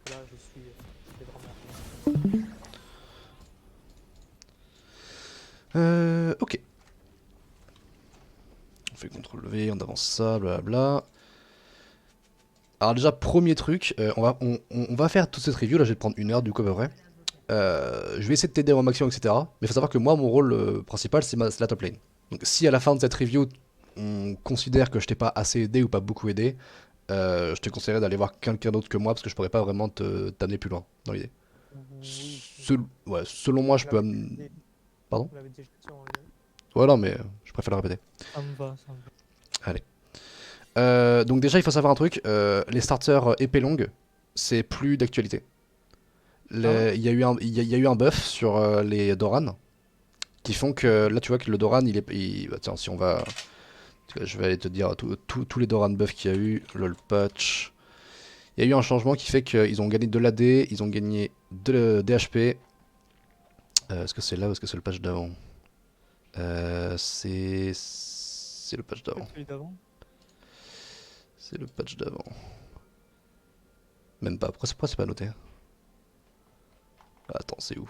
que là, je vais vraiment. Ok. On fait CTRL V, on avance ça, blablabla. Alors déjà, premier truc, on va faire toute cette review, là je vais te prendre 1 heure du coup à peu près. Je vais essayer de t'aider au maximum, etc. Mais il faut savoir que moi, mon rôle principal, c'est la top lane. Donc si à la fin de cette review, on considère que je t'ai pas assez aidé ou pas beaucoup aidé, je te conseillerais d'aller voir quelqu'un d'autre que moi parce que je pourrais pas vraiment t'amener plus loin dans l'idée. Oui, Ouais, selon moi, je vous peux l'avez amener... dit, Pardon. vous l'avez déjà dit en live. Ouais, non, mais je préfère le répéter. Ça me va, ça me va. Allez. Donc déjà, il faut savoir un truc, les starters épée longue, c'est plus d'actualité. Ah ouais? Il y, a eu il y a eu un buff sur les Doran qui font que là tu vois que le Doran bah, tiens, si on va, je vais aller te dire tous les Doran buff qu'il y a eu, lol patch. Il y a eu un changement qui fait qu'ils ont gagné de l'AD, ils ont gagné de DHP. Est-ce que c'est là ou est-ce que c'est le patch d'avant? C'est le patch d'avant. Peut-être celui d'avant. C'est le patch d'avant. Même pas. Pourquoi c'est pas noté? Attends, c'est où?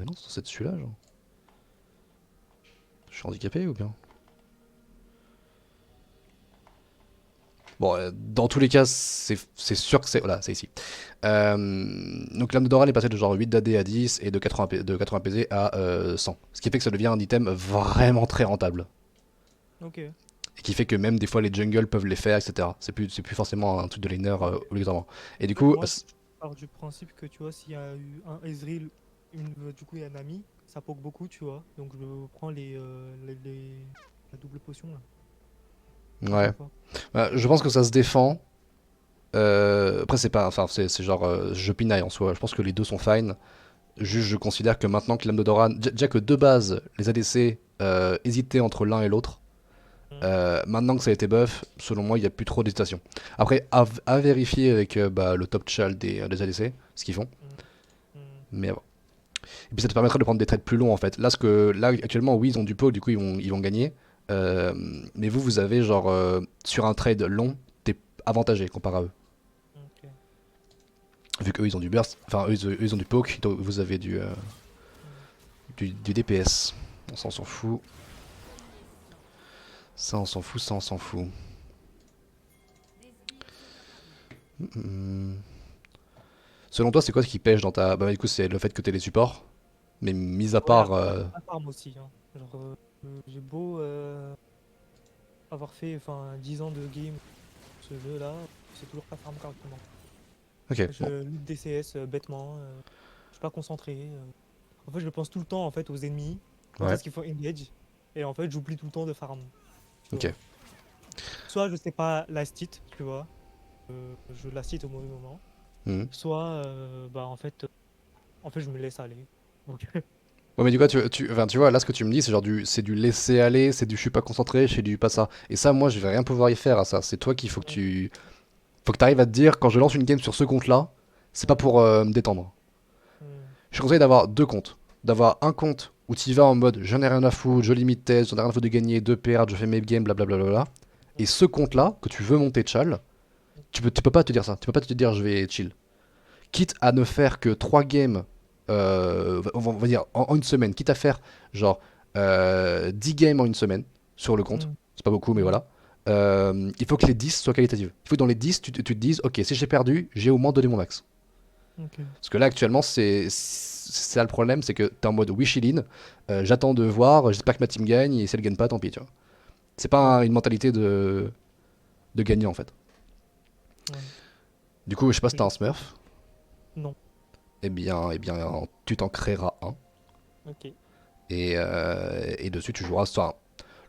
Non, c'est celui-là, genre. Je suis handicapé ou bien? Bon, dans tous les cas, c'est sûr que c'est... Voilà, c'est ici. Donc l'âme de Doran est passée de genre 8 d'AD à 10 et de 80 PZ à 100. Ce qui fait que ça devient un item vraiment très rentable. Ok. Et qui fait que même des fois les jungles peuvent les faire, etc. C'est plus forcément un truc de laner obligatoirement. Et du En fait, coup, moi, je pars du principe que tu vois, s'il y a eu un Ezreal, du coup, il y a un ami, ça poke beaucoup, tu vois. Donc, je prends la double potion là, à ouais. chaque fois. Bah, je pense que ça se défend. Après, c'est pas. Enfin, c'est genre. Je pinaille en soi. Je pense que les deux sont fine. Juste, je considère que maintenant que l'âme de Doran. Déjà que de base, les ADC hésitaient entre l'un et l'autre. Hmm, Maintenant que ça a été buff, selon moi, il n'y a plus trop d'hésitation. Après, à vérifier avec bah, le top chal des ADC, ce qu'ils font. hmm, hmm. Mais bon. Et puis ça te permettrait de prendre des trades plus longs en fait. Là actuellement, oui, ils ont du pot, du coup, ils vont gagner. Euh, mais vous avez genre sur un trade long, t'es avantagé comparé à eux. Ok. Vu qu'eux ils ont du burst, enfin eux, ils ont du poke, donc vous avez Hmm. du DPS. On s'en fout. Ça on s'en fout, ça on s'en fout. Hmm. Selon toi, c'est quoi ce qui pêche dans ta. Bah, du coup, c'est le fait que t'aies les supports. Mais mis à Ouais, part. après, la farm aussi, hein. Genre, j'ai beau avoir fait 10 ans de game ce jeu-là, c'est toujours pas farm correctement. Ok, bon. Je loot des CS bêtement, je suis pas concentré. En fait, je pense tout le temps en fait aux ennemis, quand Ouais, est-ce qu'il faut engage, et en fait, j'oublie tout le temps de farm, tu ok. vois. Soit je sais pas last hit, tu vois, je last hit au mauvais moment, Hmm. soit bah en fait je me laisse aller. Donc, Ouais, mais du coup, enfin, tu vois, là, ce que tu me dis, c'est genre c'est du laisser aller, c'est du je suis pas concentré, c'est du pas ça. Et ça, moi, je vais rien pouvoir y faire à ça. C'est toi qu'il faut que faut que t'arrives à te dire, quand je lance une game sur ce compte-là, c'est pas pour me détendre. hmm, Je conseille d'avoir deux comptes. D'avoir un compte où tu vas en mode j'en ai rien à foutre, je limite test, j'en ai rien à foutre de gagner, 2 PR, je fais mes games, blablabla. Et hmm, ce compte-là, que tu veux monter chal, tu peux pas te dire ça. Tu peux pas te dire je vais chill. Quitte à ne faire que 3 games, on va dire en une semaine, quitte à faire genre 10 games en une semaine sur le compte, hmm, c'est pas beaucoup, mais hmm, voilà. Il faut que les 10 soient qualitatives. Il faut que dans les 10, tu te dises, ok, si j'ai perdu, j'ai au moins donné mon max. ok. Parce que là, actuellement, c'est ça le problème, c'est que t'es en mode wish in, j'attends de voir, j'espère que ma team gagne, et si elle gagne pas, tant pis, tu vois. C'est pas Ouais, une mentalité de gagnant, en fait. ouais. Du coup, je sais pas si t'as Je- un smurf. Non, Eh bien, tu t'en créeras un. ok. Et dessus, tu joueras. Enfin,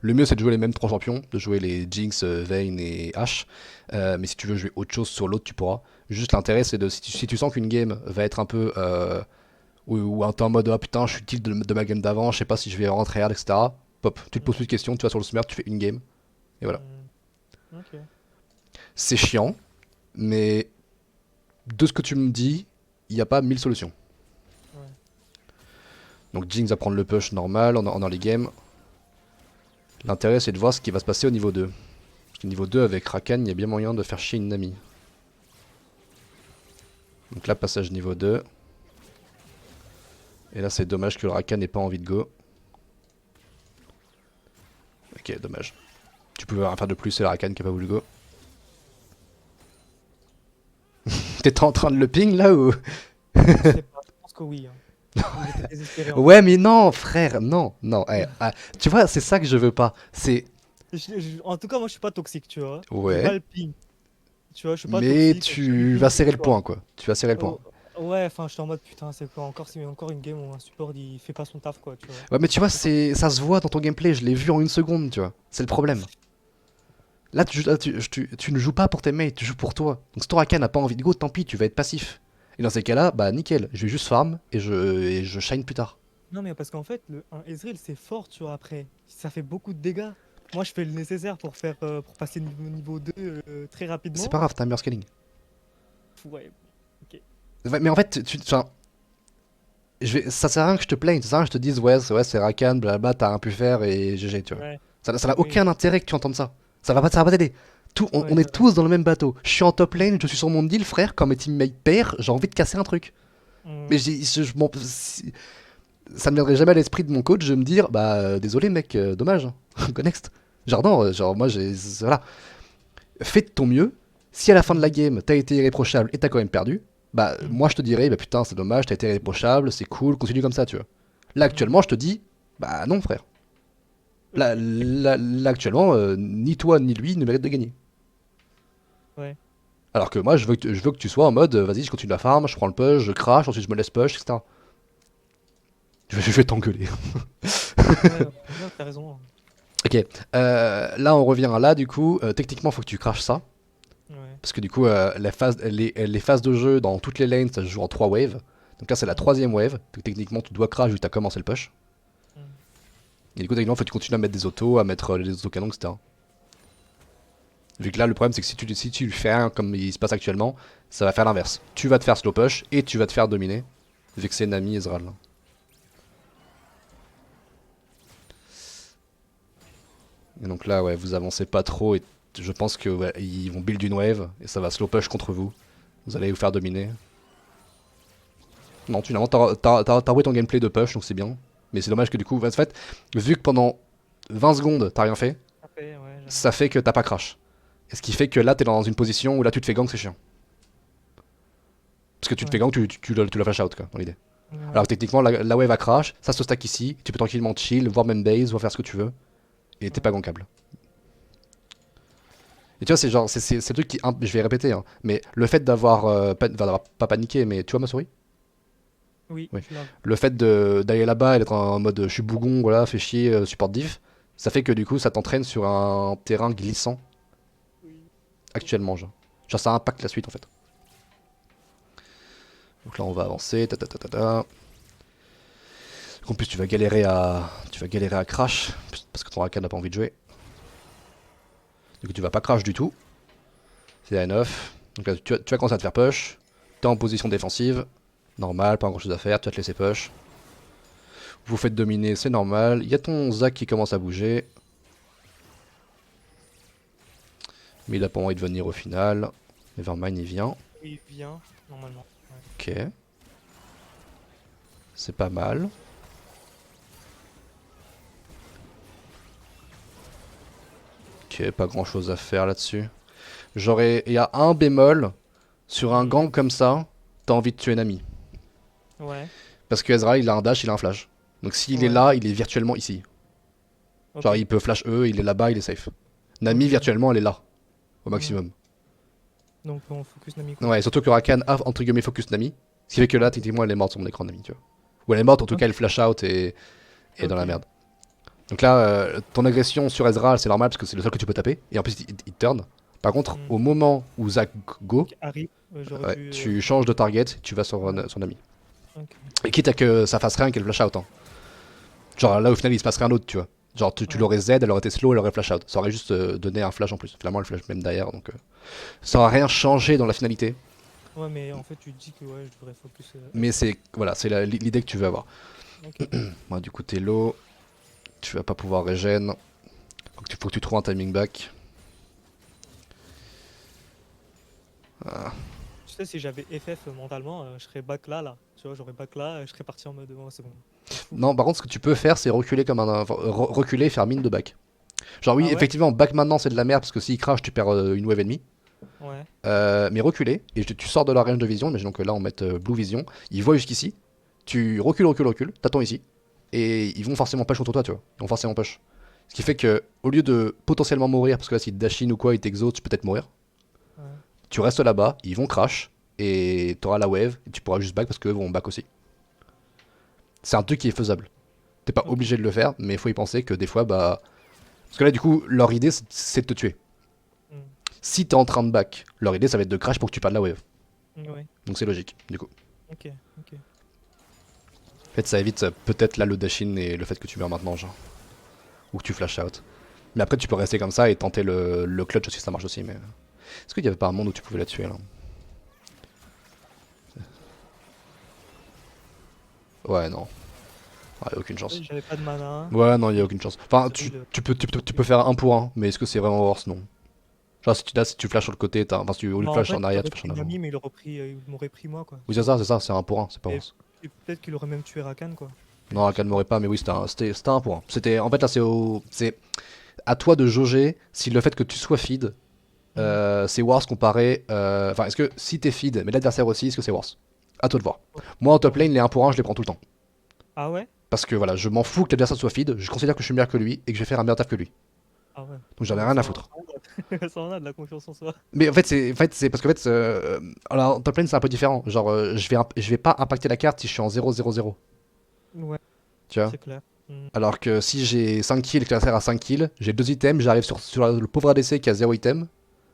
le mieux, c'est de jouer les mêmes trois champions, de jouer les Jinx, Vayne et Ashe. Mais si tu veux jouer autre chose sur l'autre, tu pourras. Juste l'intérêt, c'est de si tu sens qu'une game va être un peu. Ou un temps en mode, ah putain, je suis tilt de ma game d'avant, je sais pas si je vais rentrer, etc. Pop, tu te poses Hmm, plus de questions, tu vas sur le smurf, tu fais une game. Et voilà. hmm, ok. C'est chiant, mais de ce que tu me dis, il n'y a pas 1000 solutions. Ouais. Donc Jinx va prendre le push normal en early game. L'intérêt, c'est de voir ce qui va se passer au niveau 2. Niveau 2 avec Rakan, il y a bien moyen de faire chier une Nami. Donc là, passage niveau 2. Et là, c'est dommage que le Rakan n'ait pas envie de go. Ok, dommage. Tu pouvais rien faire de plus, c'est le Rakan qui a pas voulu go. T'étais en train de le ping là ou? Je sais pas, je pense que oui. Hein. Il était désespéré en Ouais, mais non, frère, non, non. Tu vois, c'est ça que je veux pas. C'est. En tout cas, moi, je suis pas toxique, tu vois. J'ai pas Ouais, le ping. Tu vois, je suis pas mais toxique. J'ai du tu ping vas sur serrer le toi. point, quoi. Tu vas serrer le point. Oh, ouais, enfin, je suis en mode putain, c'est quoi encore, c'est encore une game où un support il fait pas son taf, quoi, tu vois. Ouais, mais tu vois, C'est pas- ça se voit dans ton gameplay. Je l'ai vu en une seconde, tu vois. C'est le problème. Là, tu ne joues pas pour tes mates, tu joues pour toi. Donc si ton Rakan n'a pas envie de go, tant pis, tu vas être passif. Et dans ces cas-là, bah nickel, je vais juste farm et je shine plus tard. Non, mais parce qu'en fait, un Ezreal c'est fort, tu vois, après. Ça fait beaucoup de dégâts. Moi, je fais le nécessaire pour passer niveau 2 très C'est rapidement. pas grave, t'as un meilleur scaling. Ouais, ok. Ouais, mais en fait, enfin, ça sert à rien que je te plaigne, ça sert à rien que je te dise ouais, c'est Rakan, blablabla, t'as rien pu faire et GG, tu vois. Ouais, Ça n'a oui, aucun intérêt que tu entendes ça. Ça va pas t'aider. On ouais, est c'est vrai. tous dans le même bateau. Je suis en top lane, je suis sur mon deal, frère. Quand mes teammates perdent, j'ai envie de casser un truc. Mais Hmm, ça ne viendrait jamais à l'esprit de mon coach de me dire bah désolé mec, dommage, hein. Go next. Genre non, genre moi voilà. Fais de ton mieux. Si à la fin de la mhm, game t'as été irréprochable et t'as quand même perdu, bah mhm, moi je te dirais bah putain c'est dommage, t'as été irréprochable, c'est cool, continue comme ça tu vois. Là mhm. actuellement je te dis bah non frère. Là, Ok, là, actuellement ni toi ni lui ne méritent de gagner. ouais. Alors que moi je veux que tu sois en mode vas-y je continue la farm, je prends le push, je crash, ensuite je me laisse push, etc. Je vais t'engueuler. Ouais, non, t'as raison. Hein. Ok, là on revient à là du coup, techniquement faut que tu crashes ça. Ouais. Parce que du coup, les phases de jeu dans toutes les lanes, ça se joue en 3 waves. Donc là, c'est la Mhm, troisième wave. Donc techniquement, tu dois crash vu que tu as commencé le push. mhm. Et du coup, techniquement, faut que tu continues à mettre des autos, à mettre les autocanons, etc. Vu que là, le problème, c'est que si tu fais rien comme il se passe actuellement, ça va faire l'inverse. Tu vas te faire slow push et tu vas te faire dominer. Vu que c'est Nami et Ezreal. Et donc là, ouais, vous avancez pas trop et je pense que ouais, ils vont build une wave et ça va slow push contre vous. Vous allez vous faire dominer. Non, finalement, t'as roué ton gameplay de push, donc c'est bien. Mais c'est dommage que du coup, en fait, vu que pendant 20 secondes, t'as rien fait, Après, ouais, j'avoue. ça fait que t'as pas crash. Et ce qui fait que là, t'es dans une position où là, tu te fais gank, c'est chiant. Parce que tu te fais Ouais, gank, tu la flash out, quoi, dans l'idée. Alors ouais, que techniquement, la wave a crash, ça se stack ici, tu peux tranquillement chill, voire même base, voire faire ce que tu veux, et t'es ouais. pas gankable. Et tu vois, c'est genre, c'est le truc qui, je vais répéter, hein, mais le fait d'avoir, d'avoir pas paniqué, mais tu vois ma souris? Oui, Oui. je l'avoue. Le fait d'aller là-bas et d'être en mode je suis bougon, voilà, fais chier, support diff, ça fait que du coup ça t'entraîne sur un terrain glissant Oui. actuellement, genre. Genre ça impacte la suite en fait. Donc là on va avancer, ta ta ta ta ta. En plus tu vas galérer à crash parce que ton Rakan n'a pas envie de jouer. Du coup tu vas pas crash du tout. C'est enough. Donc là tu vas commencer à te faire push. T'es en position défensive. Normal, pas grand chose à faire, tu vas te laisser push. Vous faites dominer, c'est normal. Il y a ton Zac qui commence à bouger. Mais il a pas envie de venir au final. Nevermind, il vient. Oui, il vient, normalement. Ouais. Ok. C'est pas mal. Ok, pas grand chose à faire là-dessus. Il y a un bémol. Sur un Mhm. gang comme ça, t'as envie de tuer un ami. Ouais, Parce que Ezra, il a un dash, il a un flash. Donc s'il est ouais, là, il est virtuellement ici. ok, Genre il peut flash E, il est là-bas, il est safe. Nami, ok. virtuellement, elle est là. Au Mhm. maximum. Donc on focus Nami quoi. Ouais, surtout que Rakan a entre guillemets focus Nami. Ce qui fait que là, Ok, techniquement, elle est morte sur mon écran Nami, tu vois. Ou elle est morte, en tout cas, ok, elle flash out et dans la ok. merde. Donc là, ton agression sur Ezra, c'est normal parce que c'est le seul que tu peux taper. Et en plus, il turn. Par contre, Hmm. au moment où Zac go, Ok, Harry, j'aurais ouais, dû. tu changes de target, tu vas sur Ouais, son ami. ok. Et quitte à que ça fasse rien qu'elle flash out. Hein. Genre là, au final, il se passe rien d'autre, tu vois. Genre, tu Ouais. l'aurais Z, elle aurait été slow, elle aurait flash out. Ça aurait juste donné un flash en plus. Finalement, elle flash même derrière, donc ça aurait rien changé dans la finalité. Ouais, mais en fait, tu te dis que ouais, je devrais focus. Mais c'est voilà, c'est l'idée que tu veux avoir. Ok. Moi, du coup, t'es low, tu vas pas pouvoir régène. Faut que tu trouves un timing back. Ah. Tu sais, si j'avais FF mentalement, je serais back là. Tu vois, j'aurais back là, je serais parti en mode, oh, c'est bon. On s'en fout. Non, par contre, ce que tu peux faire, c'est reculer comme un. Enfin, reculer et faire mine de back. Genre, oui, Ah ouais? effectivement, back maintenant c'est de la merde parce que s'il crash, tu perds une wave ennemie. Ouais. Mais reculer, et tu sors de la range de vision, imaginons que là on mette Blue Vision, ils voient jusqu'ici, tu recules, t'attends ici, et ils vont forcément push contre toi, tu vois. Ils vont forcément push. Ce qui fait que, au lieu de potentiellement mourir, parce que là, si dash in ou quoi, ils t'exo, tu peux peut-être mourir, Ouais. tu restes là-bas, ils vont crash, et t'auras la wave, et tu pourras juste back parce qu'eux vont back aussi. C'est un truc qui est faisable. T'es pas Ok. obligé de le faire, mais il faut y penser que des fois, bah. Parce que là, du coup, leur idée, c'est de te tuer. Hmm. Si t'es en train de back, leur idée, ça va être de crash pour que tu perdes la wave. Ouais. Donc c'est logique, du coup. Ok. Ok. En fait, ça évite peut-être là le dash-in et le fait que tu meurs maintenant, genre. Ou que tu flash out. Mais après, tu peux rester comme ça et tenter le clutch aussi, ça marche aussi. Mais est-ce qu'il y avait pas un monde où tu pouvais la tuer là? Ouais, non. Ouais, aucune chance. J'avais pas de mana. Ouais, non, y a aucune chance. Enfin, Ezreal, tu peux faire un pour un, mais est-ce que c'est vraiment worse? Non. Genre, si tu flashes sur le côté, enfin, si tu, au lieu bah de en flash en fait, arrière, tu j'aurais flashes pris en avant. Nami, mais il m'aurait pris moi, quoi. Oui, Tu vois. c'est un pour un, c'est pas Et, worse. et peut-être qu'il aurait même tué Rakan, quoi. Non, Je sais Rakan pas. m'aurait pas, mais oui, c'était un pour un. C'était, en fait, là, c'est à toi de jauger si le fait que tu sois feed Hmm. c'est worse comparé. Enfin, est-ce que si t'es feed, mais l'adversaire aussi, est-ce que c'est worse? À toi de voir. Moi en top Ouais. lane, les 1 pour 1, je les prends tout le temps. Ah ouais? Parce que voilà, je m'en fous que l'adversaire soit feed, je considère que je suis meilleur que lui et que je vais faire un meilleur taf que lui. Ah ouais. Donc j'en Ah ai ouais, rien à foutre. ça en a de la confiance en soi. Mais en fait, c'est parce que alors, en top lane, c'est un peu différent. Genre, je vais pas impacter la carte si je suis en 0-0-0. Ouais, Tu vois? c'est clair. Hmm. Alors que si j'ai 5 kills et que l'adversaire a 5 kills, j'ai 2 items, j'arrive sur le pauvre ADC qui a 0 item,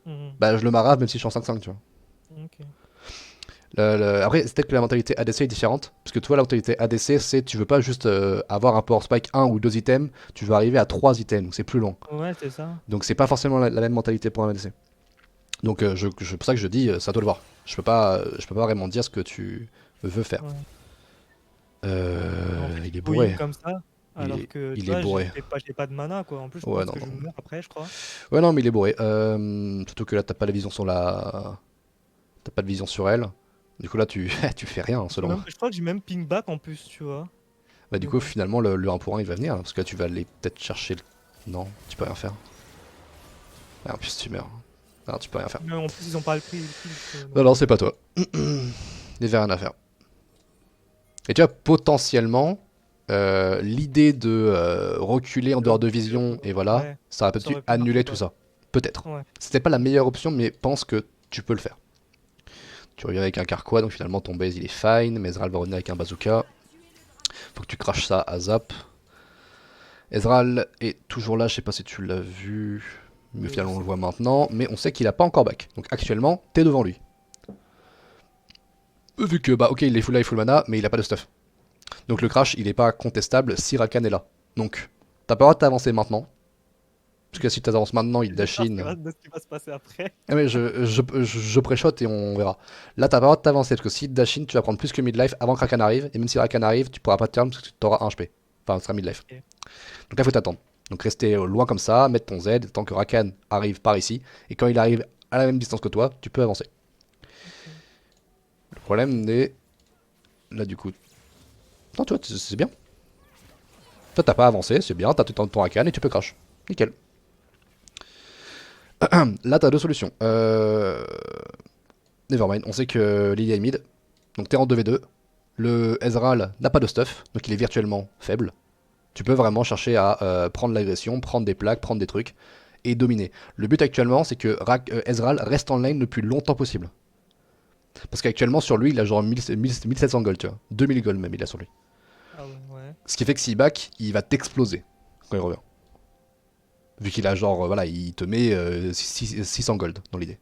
Hmm. bah je le marave même si je suis en 5-5, tu vois. Ok. Après, c'est peut-être que la mentalité ADC est différente. Parce que toi, la mentalité ADC, c'est tu veux pas juste avoir un power spike 1 ou 2 items, tu veux arriver à 3 items, donc c'est plus long. Ouais, c'est ça. Donc c'est pas forcément la même mentalité pour un ADC. Donc c'est pour ça que je dis, c'est à toi de voir. Je peux pas vraiment dire ce que tu veux faire. Ouais. Mais en fait, Il est il go-in bourré. comme ça, alors que tu Il est vois, bourré. j'ai pas de mana, quoi. En plus, je Ouais, pense non, que je non. vais mourir après, je crois. Ouais, non, mais il est bourré. Surtout que là, t'as pas la vision sur la. T'as pas de vision sur elle. Du coup, là, tu fais rien, selon moi. Je crois que j'ai même ping back en plus, tu vois. Bah, du Mais coup, bon. finalement, le 1 pour 1 il va venir. Parce que là, tu vas aller peut-être chercher le. Non, tu peux rien faire. Ah, en plus, tu meurs. Non, tu peux rien faire. Mais en plus, ils ont pas le prix, Non, donc, non, c'est pas toi. Il y avait rien à faire. Et tu vois, potentiellement, l'idée de reculer en dehors de vision, et voilà, ouais, ça aurait ça peut-être aurait pu marcher, annuler tout quoi. ça. Peut-être. Ouais. C'était pas la meilleure option, mais pense que tu peux le faire. Tu reviens avec un Carquois, donc finalement ton base il est fine. Ezreal va revenir avec un bazooka. Faut que tu craches ça à zap. Ezreal est toujours là, je sais pas si tu l'as vu. Mais Je finalement on sais le voit pas. maintenant. Mais on sait qu'il a pas encore back. Donc actuellement, t'es devant lui. Vu que, bah ok, il est full life, full mana, mais il a pas de stuff. Donc le crash, il est pas contestable si Rakan est là. Donc, t'as pas le droit de t'avancer maintenant. Parce que si t'avances maintenant, il J'ai dash peur in. de ce qui va se passer après. Ah mais je pré-shot et on verra. Là, t'as pas le droit de t'avancer, parce que si dash in, tu vas prendre plus que midlife avant que Rakan arrive. Et même si Rakan arrive, tu pourras pas te turn parce que tu auras 1 HP. Enfin, ce sera midlife. Ok. Donc là, faut t'attendre. Donc rester loin comme ça, mettre ton Z, tant que Rakan arrive par ici. Et quand il arrive à la même distance que toi, tu peux avancer. Ok. Le problème est... Là, du coup... Non, tu vois, c'est bien. Toi, t'as pas avancé, c'est bien, t'as tout le temps ton Rakan et tu peux crash. Nickel. Là, t'as deux solutions. Nevermind, on sait que Lily est mid. Donc t'es en 2v2. Le Ezreal n'a pas de stuff, donc il est virtuellement faible. Tu peux vraiment chercher à prendre l'agression, prendre des plaques, prendre des trucs et dominer. Le but actuellement, c'est que Ezreal reste en lane le plus longtemps possible. Parce qu'actuellement, sur lui, il a genre 1700 gold, tu vois. 2000 gold même, il a sur lui. Ah ouais, ouais. Ce qui fait que s'il back, il va t'exploser quand il revient. Vu qu'il a genre, voilà, il te met 600 gold dans l'idée.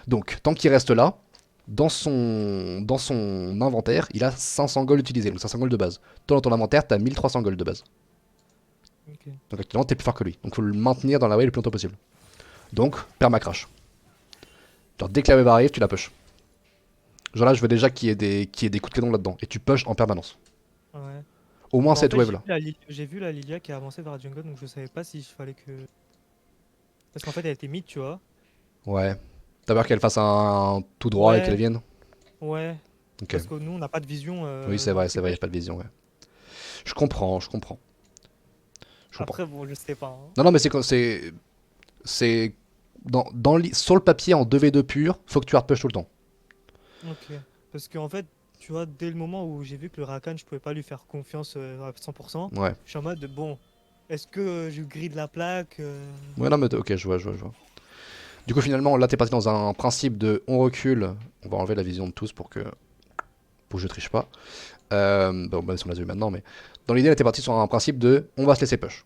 Donc, tant qu'il reste là, dans son inventaire, il a 500 gold utilisés, donc 500 gold de base. Toi, dans ton inventaire, t'as 1300 gold de base. Ok. Donc actuellement, t'es plus fort que lui. Donc faut le maintenir dans la wave le plus longtemps possible. Donc, permacrash. Genre, dès que la wave arrive, tu la push. Genre là, je veux déjà qu'il y ait des coups de canon là-dedans. Et tu push en permanence. Ouais. Au moins Bah, en cette fait, wave là. j'ai vu la Lilia qui a avancé vers la jungle, donc je savais pas si je fallait que. Parce qu'en fait, elle était mid, tu vois. Ouais. T'as peur qu'elle fasse un tout droit et qu'elle Ouais, vienne? ouais. Ok. Parce que nous, on n'a pas de vision Oui, du c'est vrai, y a push. pas de vision, ouais. Je comprends, je comprends, je comprends. Après, bon, je sais pas, hein. Non, non, mais c'est sur le papier en 2v2 pur, faut que tu hard push tout le temps. Ok. Parce qu'en fait, tu vois, dès le moment où j'ai vu que le Rakan, je pouvais pas lui faire confiance à 100%, Ouais. je suis en mode, bon, est-ce que je grille la plaque Ouais, non, mais ok, je vois, je vois, je vois. Du coup, finalement, là, t'es parti dans un principe de on recule. On va enlever la vision de tous pour que je triche pas. Bon, même si on l'a vu maintenant, mais dans l'idée, là, t'es parti sur un principe de on va se laisser push.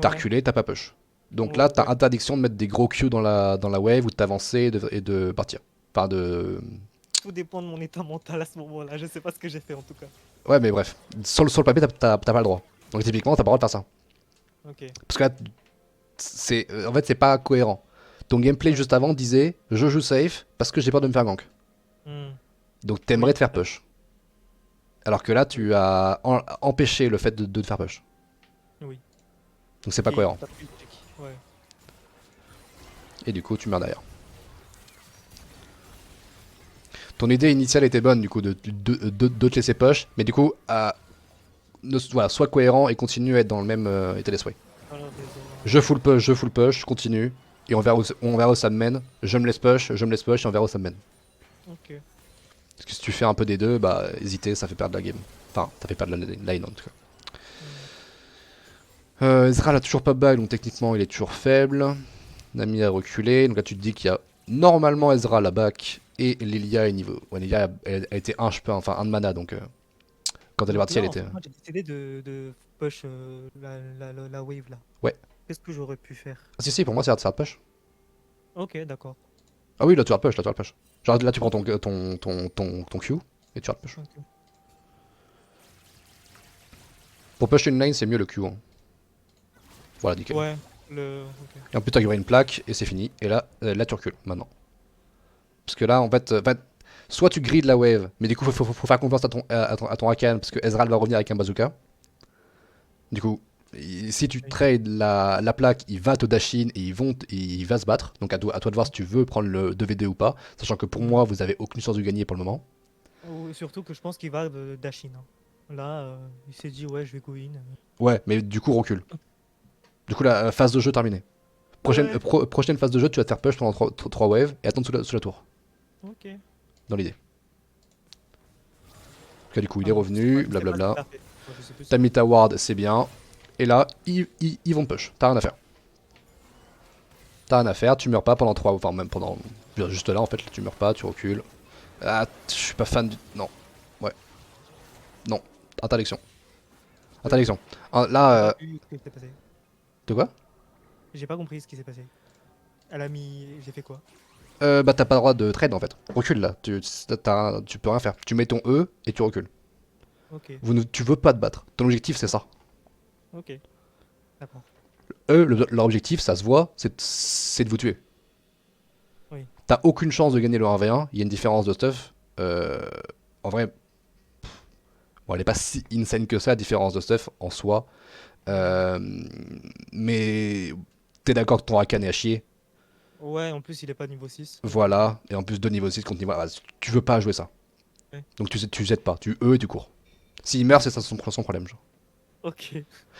T'as Ouais, reculé, t'as pas push. Donc là, t'as ouais. interdiction de mettre des gros Q dans la wave ou de t'avancer et de partir. Enfin, de. Tout dépend de mon état mental à ce moment-là. Je sais pas ce que j'ai fait en tout cas. Ouais, mais bref. Sur le papier, t'as pas le droit. Donc typiquement, t'as pas le droit de faire ça. Ok. Parce que là, en fait, c'est pas cohérent. Ton gameplay Ouais. juste avant disait je joue safe parce que j'ai peur de me faire gank. Hmm. Donc t'aimerais Oui. te faire push. Alors que là, Oui. tu as empêché le fait de te faire push. Oui. Donc Ce c'est pas qui est cohérent. pas plus logique. Ouais. Et du coup, tu meurs derrière. Ton idée initiale était bonne, du coup, de te laisser push, mais du coup, voilà, sois cohérent et continue à être dans le même état d'esprit. Alors désolé. Je full push, je continue, et on verra où ça me mène. Je me laisse push, et on verra où ça me mène. Ok. Parce que si tu fais un peu des deux, bah, hésiter, ça fait perdre la game. Enfin, ça fait perdre la lane en tout cas. Hmm. Ezreal a toujours pas back, donc techniquement il est toujours faible. Nami a reculé, donc là tu te dis qu'il y a normalement Ezreal à back et Lilia est niveau. Ouais, Lilia a été un HP, enfin un de mana, donc quand elle est Donc partie, là, elle en était. fait, moi, j'ai décidé de push la wave là. Ouais. Qu'est-ce que j'aurais pu faire? Ah, si, si, pour moi c'est hard push. Ok, d'accord. Ah oui, là tu hard push, là tu hard push. Genre là tu prends Ok. ton Q et tu hard push. Ok. Pour push une lane, c'est mieux le Q. Hein. Voilà, nickel. Ouais. Ok. Et en plus, t'as une plaque et c'est fini. Et là tu recules maintenant. Parce que là, en fait, soit tu grides la wave, mais du coup, faut faire confiance à ton Rakan parce que Ezreal va revenir avec un bazooka. Du coup, si tu Oui. trades la plaque, il va te dash in et il va se battre. Donc à toi de voir si tu veux prendre le 2v2 ou pas. Sachant que pour Hmm. moi, vous avez aucune chance de gagner pour le moment. Surtout que je pense qu'il va de Dashin, hein. Là, il s'est dit, ouais, je vais go in. Ouais, mais du coup, recule. Du coup, la phase de jeu terminée. Ouais. Prochaine phase de jeu, tu vas te faire push pendant 3 waves et attendre sous la tour. Ok. Dans l'idée. Donc, du coup, il est Ah, revenu, je sais pas ce blablabla. qu'il a fait. Moi, je sais plus ce T'as qu'il a mis fait. ta ward, c'est bien. Et là, ils vont push. T'as rien à faire. T'as rien à faire, tu meurs pas pendant 3, enfin même pendant. Juste là en fait, tu meurs pas, tu recules. Ah, je suis pas fan du. Non. Ouais. Non. Interdiction. Euh, Interdiction. Ah, là, J'ai pas vu ce qui s'est passé. de quoi? J'ai pas compris ce qui s'est passé. Elle a mis. J'ai fait quoi? Bah t'as pas le droit de trade en fait. Recule là, tu peux rien faire. Tu mets ton E et tu recules. Ok. Tu veux pas te battre. Ton objectif c'est ça. Ok. D'accord. Eux, leur objectif, ça se voit, c'est de vous tuer. Oui. T'as aucune chance de gagner le 1v1, il y a une différence de stuff. En vrai, bon, elle est pas si insane que ça, la différence de stuff en soi. Hmm. Euh, mais t'es d'accord que ton Rakan est à chier. Ouais, en plus, il est pas niveau 6. Donc, Voilà. Et en plus de niveau 6 contre niveau. Ah, tu veux pas jouer ça. ouais. Donc tu jettes pas. Tu E et tu cours. S'il meurt, c'est ça son problème. Genre. Ok.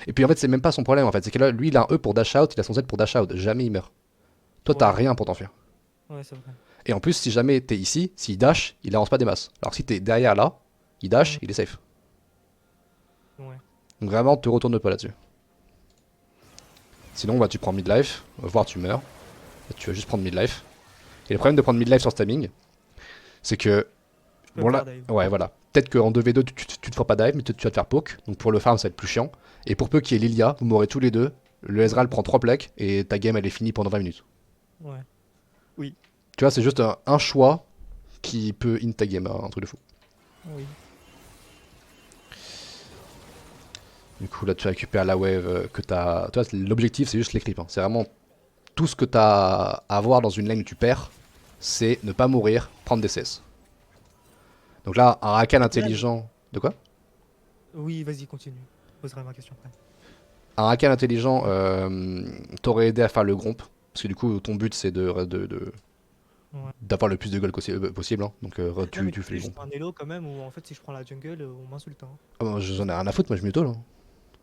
Et puis en fait, c'est même pas son problème en fait. C'est que là, lui, il a un E pour dash out, il a son Z pour dash out. Jamais il meurt. Toi, t'as Ouais. rien pour t'enfuir. Ouais, c'est vrai. Et en plus, si jamais t'es ici, s'il dash, il avance pas des masses. Alors si t'es derrière là, il dash, Hmm. il est safe. Ouais. Donc vraiment, te retourne pas là-dessus. Sinon, bah, tu prends midlife, voire tu meurs. Tu vas juste prendre midlife. Et le problème de prendre midlife sur Stabbing, c'est que Je peux bon me là, faire dive. ouais voilà. Peut-être qu'en 2v2 tu te feras pas dive, mais tu vas te faire poke. Donc pour le farm ça va être plus chiant. Et pour peu qu'il y ait Lilia, vous m'aurez tous les deux. Le Ezreal Hmm. prend 3 plaques et ta game elle est finie pendant 20 minutes. Ouais. Oui. Tu vois, c'est juste un choix qui peut in ta game, un truc de fou. Oui. Du coup là tu récupères la wave que t'as. Tu vois, l'objectif c'est juste les creeps. Hein. C'est vraiment tout ce que t'as à avoir dans une lane où tu perds, c'est ne pas mourir, prendre des CS. Donc là, un Rakan Là, intelligent. De quoi? oui, vas-y, continue. Je poserai ma question après. Un Rakan intelligent t'aurait aidé à faire le gromp. Parce que du coup, ton but c'est Ouais. d'avoir le plus de gold possible, hein. Donc Non, mais tu tu fais sais, les je bons. fais un elo quand même, où en fait, si je prends la jungle, on m'insulte, hein. Ah, bah, j'en ai rien à foutre, moi je m'utole, hein.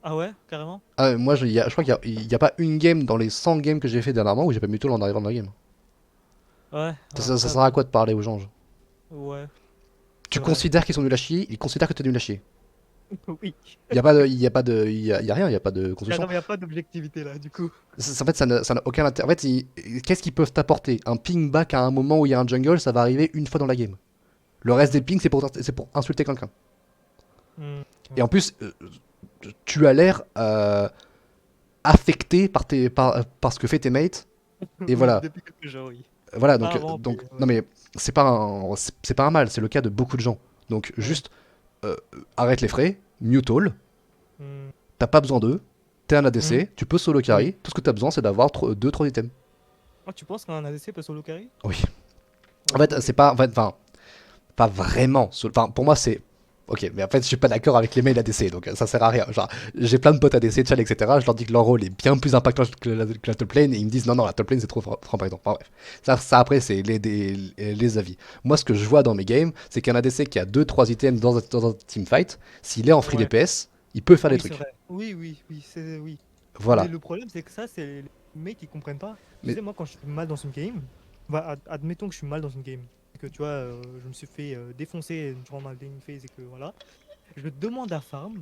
Ah ouais, carrément? Ah, moi je crois qu'il y a pas une game dans les 100 games que j'ai fait dernièrement où j'ai pas m'utole en arrivant dans la game. Ouais, Ça après, sert à bon. quoi de parler aux gens? Ouais, Tu c'est vrai. considères qu'ils sont nuls à chier, ils considèrent que t'es nul à chier. Oui. Il y a pas de, il y a pas de, il y a rien, il y a pas de construction. Carrément, il n'y a pas d'objectivité là, du coup. En fait, ça n'a aucun intérêt. En fait, qu'est-ce qu'ils peuvent t'apporter? Un ping back à un moment où il y a un jungle, ça va arriver une fois dans la game. Le reste des Hmm, pings, c'est pour insulter quelqu'un. Et ouais. en plus, tu as l'air affecté par ce que fait tes mates. Et Oui, voilà. depuis quelques jours, oui. Voilà, Pas donc, avant, donc mais non ouais. mais c'est pas un mal, c'est le cas de beaucoup de gens. Donc Ouais. juste euh, arrête les frais, mute all, Hmm, t'as pas besoin d'eux, t'es un hmm, ADC, tu peux solo oui. carry, tout ce que t'as besoin c'est d'avoir 2-3 items. Ah, tu penses qu'un ADC peut solo carry? Oui. En Ouais, fait, ok. c'est pas, en fait, enfin, pas vraiment. Enfin, pour moi, c'est. Ok, mais en fait, je suis pas d'accord avec les mails ADC, donc ça sert à rien. Genre, j'ai plein de potes ADC, Chal, etc. Je leur dis que leur rôle est bien plus impactant que la top lane, et ils me disent non, non, la top lane c'est trop impactant. Enfin bref. Ça après, c'est les avis. Moi, ce que je vois dans mes games, c'est qu'un ADC qui a 2-3 items dans un teamfight, s'il est en free Ouais. DPS, il peut faire des Oui, c'est trucs. vrai. Oui, oui, oui, c'est oui. Mais Voilà. le problème, c'est que ça, c'est les mecs qui comprennent pas. Tu Mais sais, moi, quand je suis mal dans une game, bah, admettons que je suis mal dans une game, et que tu vois, je me suis fait défoncer durant ma lane phase et que voilà, je demande à farm,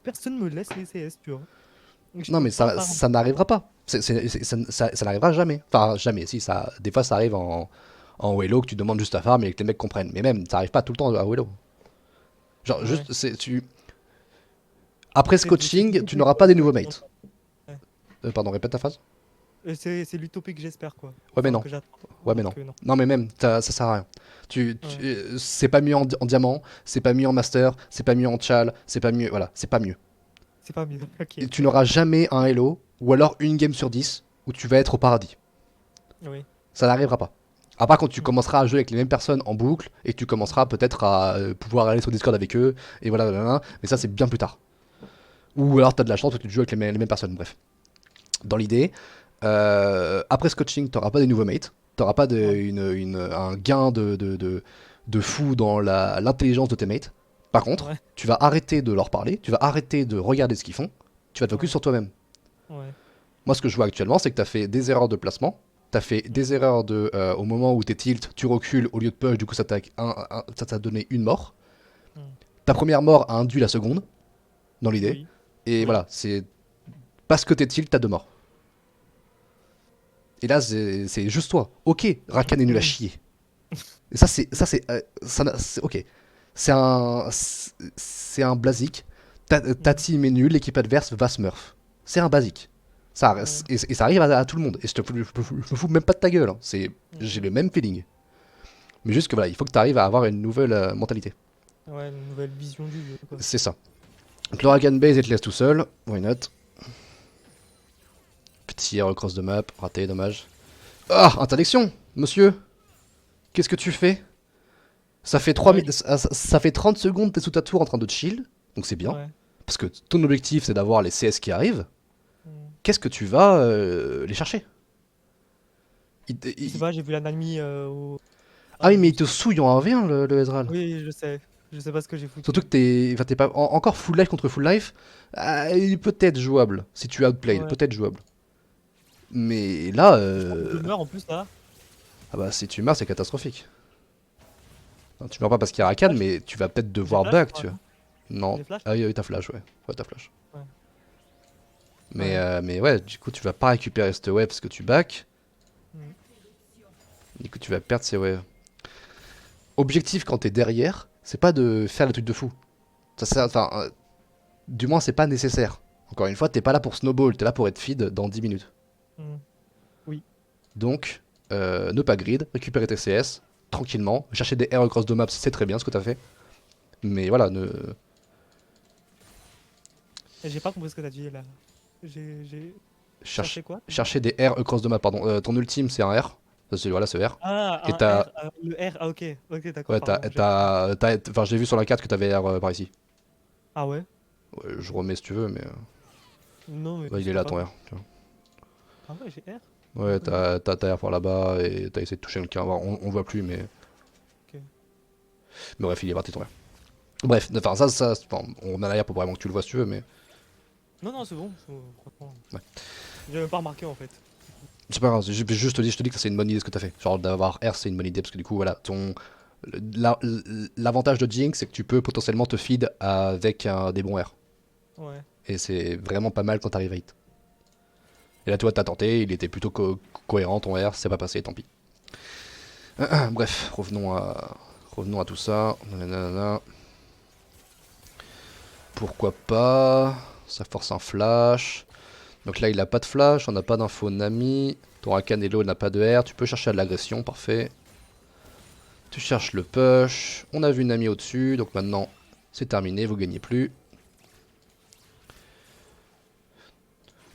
personne me laisse les CS, tu vois. Donc, je non, peux mais pas ça, farm. ça n'arrivera pas. Ça n'arrivera jamais. Enfin, jamais. Si, ça, des fois, ça arrive en Wello que tu demandes juste à farm et que les mecs comprennent. Mais même, ça arrive pas tout le temps à Wello. Genre, Ouais. juste, après ce C'est coaching, l'utopie tu que n'auras pas des que nouveaux j'attends, mates. quoi. Ouais. Pardon, répète ta phrase. C'est l'utopie que j'espère, quoi. Ouais, mais Enfin, non. que j'attends. Ouais, mais Alors non. que non. Non, mais même, ça sert à rien. Ouais. C'est pas mieux en diamant, c'est pas mieux en master, c'est pas mieux en chal, c'est pas mieux. Voilà, c'est pas mieux. C'est pas mieux. Ok, Et tu ouais. n'auras jamais un Hello, ou alors une game sur 10, où tu vas être au paradis. Oui. Ça n'arrivera pas. À part quand tu Hmm. commenceras à jouer avec les mêmes personnes en boucle et que tu commenceras peut-être à pouvoir aller sur Discord avec eux et voilà, mais ça c'est bien plus tard. Ou alors t'as de la chance parce que tu joues avec les mêmes personnes, bref. Dans l'idée, après ce coaching, t'auras pas des nouveaux mates, t'auras pas Ouais. un gain de fou dans l'intelligence de tes mates. Par contre, Ouais. tu vas arrêter de leur parler, tu vas arrêter de regarder ce qu'ils font, tu vas te focus Ouais. sur toi-même. Ouais. Moi, ce que je vois actuellement, c'est que tu as fait des erreurs de placement. Tu as fait des erreurs au moment où tu tilt, tu recules au lieu de push, du coup ça t'a donné une mort. Hmm. Ta première mort a induit la seconde, dans l'idée. Oui. Et Oui. voilà, c'est parce que t'es tilt, t'as deux morts. Et là, c'est juste toi. Ok, Rakan est nul à Oui. chier. Et ok. C'est un basique. Ta Hmm. team est nulle, l'équipe adverse va smurf. C'est un basique. Ouais. Et ça arrive à tout le monde. Et je me fous même pas de ta gueule, hein. J'ai Mhm. le même feeling. Mais juste que voilà, il faut que tu arrives à avoir une nouvelle mentalité. Ouais, une nouvelle vision du jeu, quoi. C'est ça. Donc le Rakan Base, il te laisse tout seul. Why not? Petit erreur cross de map, raté, dommage. Ah, interdiction, monsieur. Qu'est-ce que tu fais? Ça fait, Ouais, ça fait 30 secondes, t'es sous ta tour en train de chill. Donc c'est bien. ouais. Parce que ton objectif, c'est d'avoir les CS qui arrivent. Hmm. Qu'est-ce que tu vas les chercher? Je sais pas, j'ai vu l'anami au. Ah Ah, oui, je mais me il te suis. souille en 1v1 le Ezreal. Oui, je sais. Je sais pas ce que j'ai Surtout foutu. que t'es pas encore full life contre full life. Il est peut-être jouable. Si tu outplayed, Ouais. peut-être jouable. Mais là, Je crois que je meurs en plus là. ah bah si tu meurs, c'est catastrophique. Non, tu meurs pas parce qu'il y a J'ai Rakan, flash. mais tu vas peut-être J'ai devoir flash ou back, pas, tu vois. non? Non. J'ai flash? Ah oui, t'as flash, ouais. Ouais, t'as flash. Ouais. Mais, Ouais. mais ouais, du coup, tu vas pas récupérer cette wave parce que tu back. Hmm. Du coup, tu vas perdre ces waves. Objectif quand t'es derrière, c'est pas de faire le truc de fou. Ça sert, enfin, du moins, c'est pas nécessaire. Encore une fois, t'es pas là pour snowball, t'es là pour être feed dans 10 minutes. Hmm. Oui. Donc, ne pas grid, récupérer tes CS tranquillement, chercher des airs across the map, c'est très bien ce que t'as fait. Mais voilà, Et j'ai pas compris ce que t'as dit là. J'ai cherche, cherché quoi? chercher des airs across the map, pardon. Ton ultime, c'est un R. Ça, c'est voilà, c'est R. Ah, Et un t'as, R. Le R. Ah, ok. Ok, d'accord, ouais, pardon. J'ai. enfin, j'ai vu sur la carte que t'avais R par ici. Ah ouais? Ouais, je remets si tu veux, mais Non, mais bah, il c'est est pas là grave. ton R. Tu vois. Ah ouais, j'ai R. Ouais, Donc, t'as air par là-bas et t'as essayé de toucher quelqu'un. On voit plus, mais. ok. Mais bref, il est parti tomber. Bref, enfin, enfin, on a l'air pour vraiment que tu le vois si tu veux, mais. Non, non, c'est bon, franchement. Ouais. J'avais même pas remarqué en fait. C'est pas grave, je te dis que c'est une bonne idée ce que t'as fait. Genre d'avoir R, c'est une bonne idée parce que du coup, voilà, la- l'avantage de Jinx, c'est que tu peux potentiellement te feed avec des bons R. Ouais. Et c'est vraiment pas mal quand t'arrives à hit. Et là, toi, t'as tenté, il était plutôt cohérent ton R, c'est pas passé, tant pis. Bref, revenons à tout ça. Nanana. Pourquoi pas. Ça force un flash. Donc là, il a pas de flash, on n'a pas d'info Nami. Ton Rakanelo n'a pas de R, tu peux chercher à de l'agression, parfait. Tu cherches le push. On a vu Nami au-dessus, donc maintenant c'est terminé, vous gagnez plus.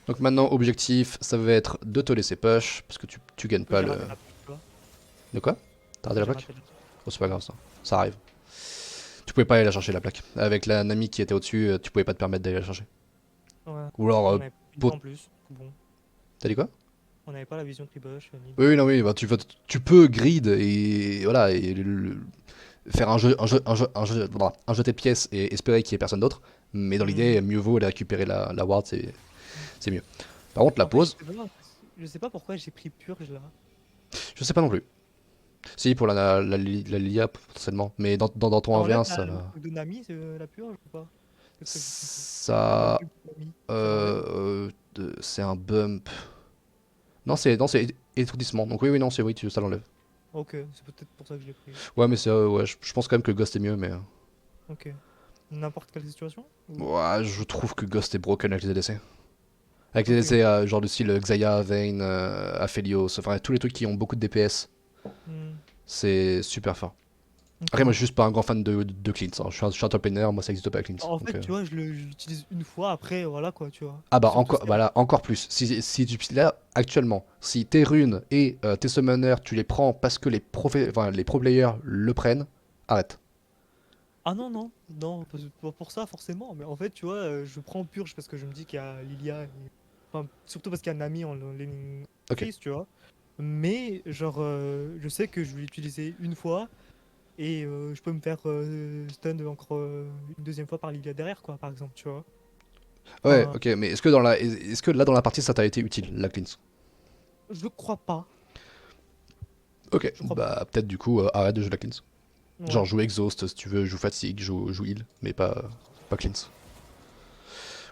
Donc maintenant, objectif, ça va être de te laisser push, parce que tu gagnes Que pas j'ai le. raté la plaque, tu vois. De quoi? T'as raté Que la j'ai plaque? raté la plaque. Oh, c'est pas grave ça, ça arrive. Tu pouvais pas aller la chercher la plaque. Avec la Nami qui était au-dessus, tu pouvais pas te permettre d'aller la chercher. Ouais. Ou alors, On avait pas pot- en plus. Bon. t'as dit quoi? On n'avait pas la vision tribush ni Oui, de. non, oui, bah, tu peux grid et voilà, et faire un jeté de pièces et espérer qu'il y ait personne d'autre. Mais dans Hmm. l'idée, mieux vaut aller récupérer la ward, c'est mieux. Par contre, la En fait, pause, je sais pas pourquoi j'ai pris purge là. je sais pas non plus. Si, pour la Lilia, potentiellement. Mais dans ton Ça 1v1, enlève ça. le truc de Nami, c'est la purge ou pas? Peut-être que je me trompe. Le Ça. truc de Nami, ça l'enlève? C'est un bump. Non, c'est étourdissement. Donc oui, oui, non, ça l'enlève. Ok, c'est peut-être pour ça que je l'ai pris. Ouais, mais ouais, je pense quand même que Ghost est mieux, mais. Ok. N'importe quelle situation? Ou... Ouais, je trouve que Ghost est broken avec les ADC. Avec les Ok. ADC, genre du style Xayah, Vayne, Aphelios, enfin tous les trucs qui ont beaucoup de DPS, Hmm. c'est super fort. Après, moi Ok. je suis juste pas un grand fan de cleans, hein. Je suis un top laner, moi ça existe pas cleans. En Donc, fait, tu vois, je l'utilise une fois, après, voilà quoi, tu vois. ah bah Surtout encore, si voilà, encore plus. Là, actuellement, si tes runes et tes summoners, tu les prends parce que les pro players le prennent, arrête. Ah non, non, non, pas pour ça forcément, mais en fait, tu vois, je prends purge parce que je me dis qu'il y a Lilia, enfin, surtout parce qu'il y a Nami en laning Ok. face, tu vois. Mais, genre, je sais que je vais l'utiliser une fois et je peux me faire stun encore une deuxième fois par Lilia derrière, quoi, par exemple, tu vois. Ouais, Enfin, ok, mais est-ce que là dans la partie ça t'a été utile, la cleans? je crois pas, Ok, je crois pas. bah peut-être du coup, arrête de jouer la cleans. Genre Ouais, joue exhaust si tu veux, joue fatigue, joue heal, mais pas cleans.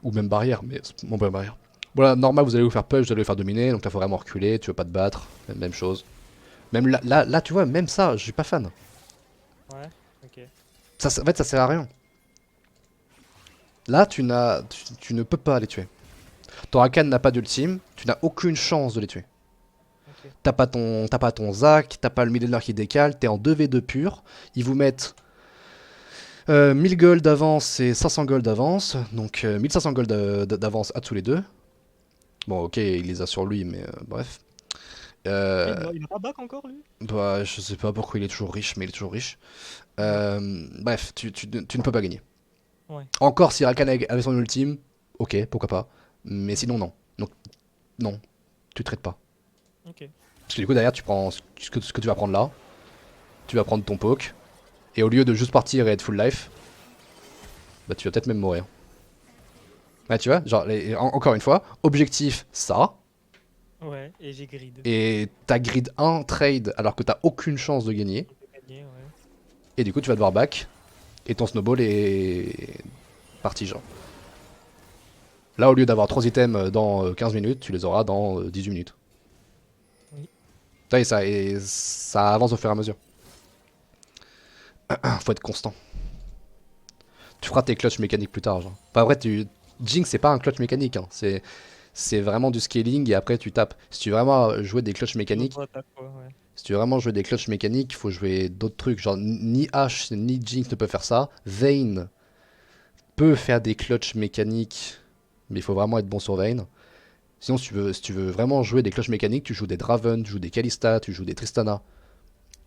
Ou même barrière, mais bon, pas barrière. Voilà, normal, vous allez vous faire push, vous allez vous faire dominer, donc là faut vraiment reculer, tu veux pas te battre, même chose. Même là, tu vois, même ça, je suis pas fan. ouais, ok. En fait, ça sert à rien. Là, tu ne peux pas les tuer. Ton Rakan n'a pas d'ultime, tu n'as aucune chance de les tuer. Ok. T'as pas ton Zac, t'as pas le mid qui décale, t'es en 2v2 pur. Ils vous mettent 1000 gold d'avance et 500 gold d'avance, donc 1500 gold d'avance à tous les deux. Bon, ok, il les a sur lui, mais bref. Ah, Euh, il a pas back encore, lui? Bah, je sais pas pourquoi il est toujours riche, mais il est toujours riche. Ouais, Bref, tu ne peux pas gagner. ouais, Encore si Rakan avait son ultime, ok, pourquoi pas. Mais hmm, sinon, non. Donc, non, tu traites pas. ok. Parce que du coup, derrière, tu prends ce que tu vas prendre là. Tu vas prendre ton poke. Et au lieu de juste partir et être full life, bah, tu vas peut-être même mourir. Ouais, tu vois, genre, encore une fois, objectif, ça. Ouais, et j'ai grid. Et t'as grid un trade alors que t'as aucune chance de gagner. J'ai gagné, ouais. Et du coup, tu vas devoir back. Et ton snowball est parti, genre. Là, au lieu d'avoir 3 items dans 15 minutes, tu les auras dans 18 minutes. Oui. Ça avance au fur et à mesure. Faut être constant. Tu feras tes clutch mécaniques plus tard, genre. Enfin, vrai, Jinx, c'est pas un clutch mécanique, hein. C'est vraiment du scaling et après tu tapes. Si tu veux vraiment jouer des clutch mécaniques, L'autre attaque, quoi, ouais. si tu veux vraiment jouer des clutch mécaniques, il faut jouer d'autres trucs. Genre, ni H ni Jinx ne peut faire ça. Vayne peut faire des clutch mécaniques, mais il faut vraiment être bon sur Vayne. Sinon, si tu veux vraiment jouer des clutch mécaniques, tu joues des Draven, tu joues des Kalista, tu joues des Tristana.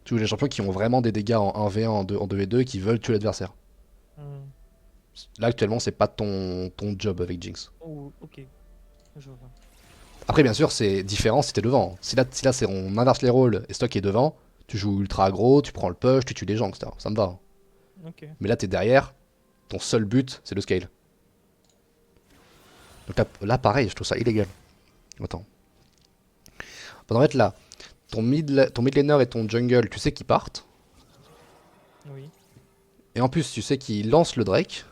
Tu joues des champions qui ont vraiment des dégâts en 1v1, en 2v2 et qui veulent tuer l'adversaire. Hmm. Là, actuellement, c'est pas ton job avec Jinx. Oh, ok. Je vois. Après, bien sûr, c'est différent si t'es devant. Si là c'est on inverse les rôles et c'est toi qui est devant, tu joues ultra aggro, tu prends le push, tu tues les gens, etc. Ça me va. Ok. Mais là, t'es derrière, ton seul but, c'est le scale. Donc là, pareil, je trouve ça illégal. Attends. En fait, là, ton mid laner et ton jungle, tu sais qu'ils partent. Oui. Et en plus, tu sais qu'ils lancent le Drake.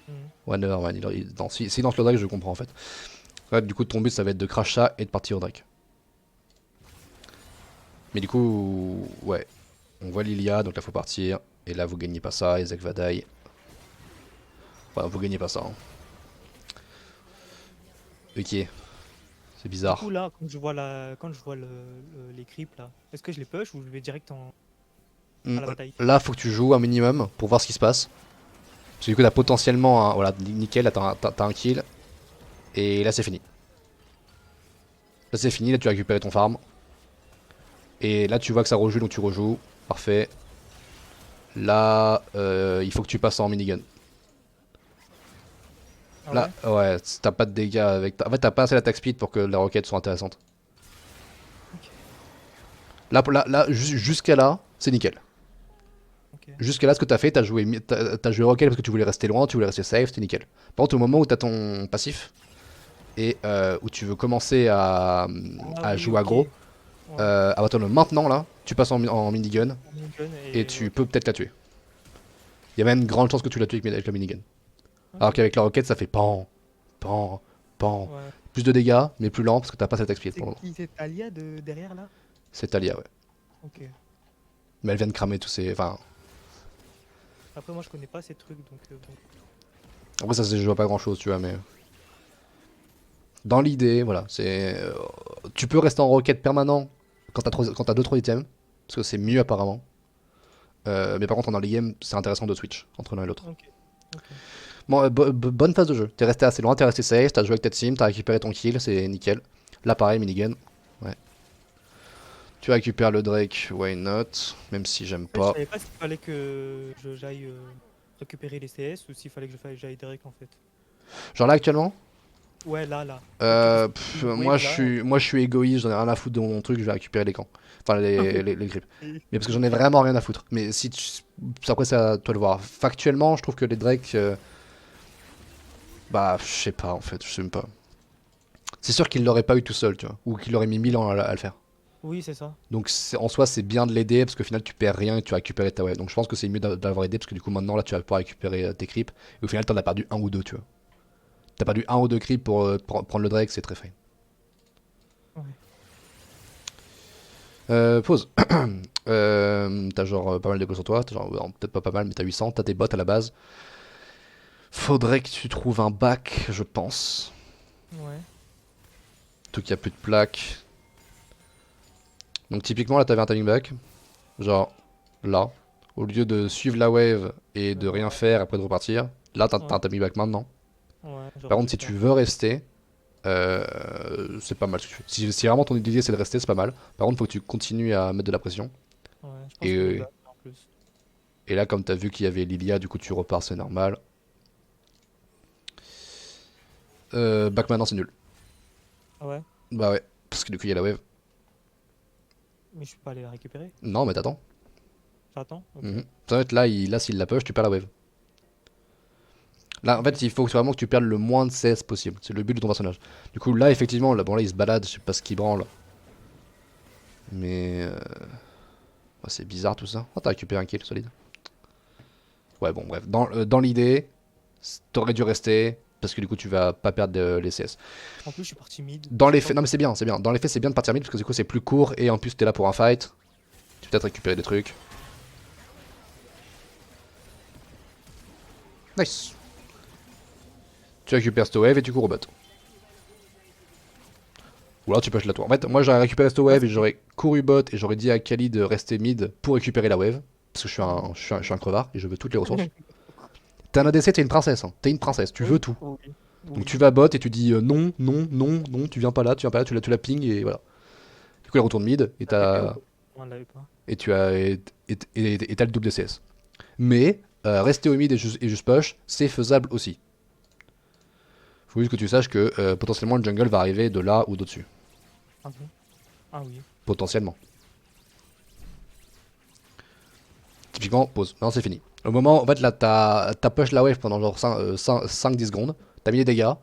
Mhm. Ouais, nevermind. Non, s'il lance le Drake, je comprends en fait. Ouais, du coup, ton but, ça va être de crash ça et de partir au Drake. Mais du coup, ouais. On voit Lilia, donc là, faut partir. Et là, vous gagnez pas ça. Ezek va die. Ouais, vous gagnez pas ça. Hein. Ok, c'est Du bizarre. coup, là, quand je vois les creeps, là, est-ce que je les push ou je vais direct à la bataille? Là, faut que tu joues un minimum pour voir ce qui se passe. Parce que du coup, t'as potentiellement un. Voilà, nickel, là, t'as un kill. Et là, c'est fini. Là, c'est fini, là, tu as récupéré ton farm. Et là, tu vois que ça rejoue, donc tu rejoues. Parfait. Là, il faut que tu passes en minigun. Ah Là, ouais? ouais, t'as pas de dégâts avec. En fait, t'as pas assez d'attaque speed pour que les roquettes soient intéressantes. Ok. Là, jusqu'à là, c'est nickel. Ok. Jusqu'à là, ce que t'as fait, t'as joué roquette parce que tu voulais rester loin, tu voulais rester safe, c'était nickel. Par contre, au moment où t'as ton passif et où tu veux commencer Ah à oui, jouer ok. aggro, Ouais. à partir de maintenant, là, tu passes en minigun En minigun et et tu ok. peux peut-être la tuer. Il y a même une grande chance que tu la tues avec la minigun. Alors Ok. qu'avec la roquette, ça fait pan, pan, pan. Ouais. Plus de dégâts, mais plus lent parce que t'as pas cette XP C'est pour le moment. qui cette Alia derrière là? C'est Talia, ouais. Ok. Mais elle vient de cramer tous ses. Enfin, Après, moi, je connais pas ces trucs, donc bon. après, ça se joue à pas grand chose, tu vois, mais. Dans l'idée, voilà, c'est. Tu peux rester en roquette permanent quand t'as 2-3 items, parce que c'est mieux apparemment. Mais par contre, dans les games, c'est intéressant de switch entre l'un et l'autre. Ok. Ok. Bon, bonne phase de jeu. T'es resté assez loin, t'es resté safe, t'as joué avec ta team, t'as récupéré ton kill, c'est nickel. Là, pareil, minigun. Ouais. Tu récupères le Drake, why not? Même si j'aime En fait, je pas. savais pas s'il fallait que j'aille récupérer les CS ou s'il fallait que j'aille direct en fait. Genre là, actuellement, Ouais, là. Récupérer une moi, wave je là. suis, moi je suis égoïste, j'en ai rien à foutre de mon truc, je vais récupérer les camps. Enfin, les creeps. Mais parce que j'en ai vraiment rien à foutre. Mais si tu... Après, c'est à toi de voir. Factuellement, je trouve que les Drake. Bah, je sais pas en fait, je sais même pas. C'est sûr qu'il l'aurait pas eu tout seul, tu vois. Ou qu'il aurait mis 1000 ans à le faire. Oui, c'est ça. Donc en soi, c'est bien de l'aider parce qu'au final, tu perds rien et tu vas récupérer ta wave. Donc je pense que c'est mieux d'avoir aidé parce que du coup, maintenant, là, tu vas pouvoir récupérer tes creeps. Et au final, t'en as perdu un ou deux, tu vois. T'as perdu un ou deux creeps pour prendre le Drake, c'est très fine. Ouais. Pause. T'as genre pas mal de goals sur toi, t'as genre, peut-être pas mal, mais t'as 800, t'as tes bots à la base. Faudrait que tu trouves un bac, je pense. Ouais. Tout qu'il y a plus de plaques. Donc typiquement là t'avais un timing back. Genre là. Au lieu de suivre la wave et de rien Ouais. faire après de repartir. Là t'as Ouais. un timing back maintenant. Ouais. Par J'aurais contre dû si le tu faire. veux rester, c'est pas mal ce que tu fais. Si vraiment ton idée c'est de rester, c'est pas mal. Par contre faut que tu continues à mettre de la pression. Ouais. Je pense que je vais Et, back en plus. et là comme t'as vu qu'il y avait Lilia, du coup tu repars, c'est normal. Back maintenant c'est nul. Ah ouais. Bah ouais, parce que du coup il y a la wave. Mais je suis pas allé la récupérer. Non mais t'attends. J'attends. Ok. Mhm. Ça va être là, là s'il la push, tu perds la wave. Là, en Ok. fait, il faut vraiment que tu perdes le moins de CS possible. C'est le but de ton personnage. Du coup, là, Ouais. effectivement, là, bon, là, il se balade, je sais pas ce qu'il branle. Mais. Ouais, c'est bizarre tout ça. Oh, t'as récupéré un kill, solide. Ouais, bon, bref. Dans l'idée, t'aurais dû rester. Parce que du coup, tu vas pas perdre les CS. En plus, je suis parti mid. Dans Je sais les pas faits, non, mais c'est bien, c'est bien. Dans les faits, c'est bien de partir mid parce que du coup, c'est plus court et en plus, t'es là pour un fight. Tu peux peut-être récupérer des trucs. Nice. Tu récupères cette wave et tu cours au bot. Ou alors tu push la tour. En fait, moi j'aurais récupéré cette Ah, wave et c'est fait. j'aurais couru bot et j'aurais dit à Kali de rester mid pour récupérer la wave. Parce que Mhm. je suis un crevard et je veux toutes les ressources. T'es un ADC, t'es une princesse. Hein. T'es une princesse, tu veux Oui. tout. Oui. Donc tu Oui. vas bot et tu dis non, non, non, non, tu viens pas là, tu viens pas là, tu la ping et voilà. Du coup, elle retourne mid et La TP ou t'as. pas? Non, elle l'avait pas. Et tu as. Et t'as le double DCS. Mais rester au mid et juste push, c'est faisable aussi. Faut juste que tu saches que potentiellement le jungle va arriver de là ou d'au-dessus. Ah bon? Ah oui. Potentiellement. Typiquement, pause. Non, c'est fini. Au moment, en fait, là, t'as push la wave pendant genre 5-10 secondes. T'as mis les dégâts,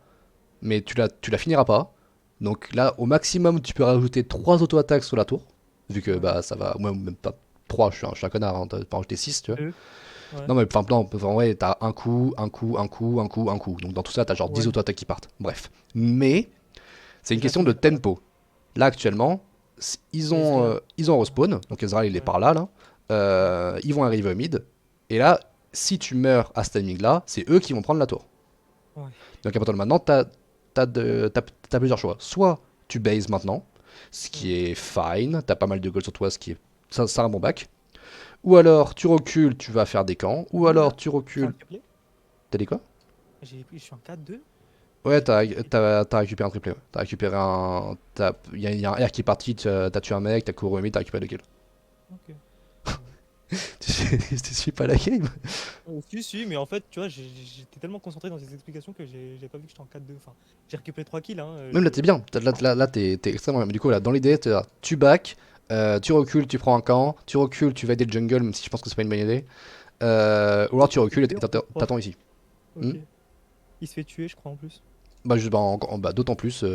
mais tu la finiras pas. Donc là, au maximum, tu peux rajouter 3 auto-attaques sur la tour. Vu que Ouais. bah ça va. Moi, même pas 3, je suis un connard, hein, t'as pas rajouté 6, tu vois. Deux. Ouais. Non, mais enfin, non, en vrai, t'as un coup, un coup, un coup, un coup, un coup. Donc dans tout ça, t'as genre 10 Ouais. auto-attaques qui partent. Bref. Mais, c'est une Déjà, question ça de fait pas mal. tempo. Là, actuellement, ils Et ont, Ezreal. ils ont respawn. Donc Ezreal, il est Ouais. par là, là. Ouais. Ils vont arriver au mid. Et là, si tu meurs à ce timing-là, c'est eux qui vont prendre la tour. Ouais. Donc à partir de maintenant, t'as plusieurs choix. Soit tu bases maintenant, ce qui Ouais. est fine, t'as pas mal de gold sur toi, ce qui est ça un bon back. Ou alors tu recules, tu vas faire des camps. Ou Combien alors là? tu C'est un recules. triplé? T'as dit quoi? Je suis en 4-2. Ouais, Et- t'as récupéré un triplé. Ouais. T'as récupéré un. Y a un R qui est parti, t'as tué un mec, t'as couru au mid, t'as récupéré 2 kills. Ok. Ah ouais. Tu suis pas la game? Si, si, mais en fait, tu vois, j'étais tellement concentré dans ces explications que j'ai pas vu que j'étais en 4-2. Enfin, j'ai récupéré 3 kills, hein. Même là, t'es bien. Là, t'es extrêmement bien. Mais du coup, là, dans l'idée, tu back, tu recules, tu prends un camp, tu recules, tu vas aider le jungle, même si je pense que c'est pas une bonne idée. Ou alors tu Il se fait recules et tuer en plus, je crois. t'attends ici. Hmm. Ok. Il se fait tuer, je crois, en plus. Bah, juste, bah, d'autant plus, tu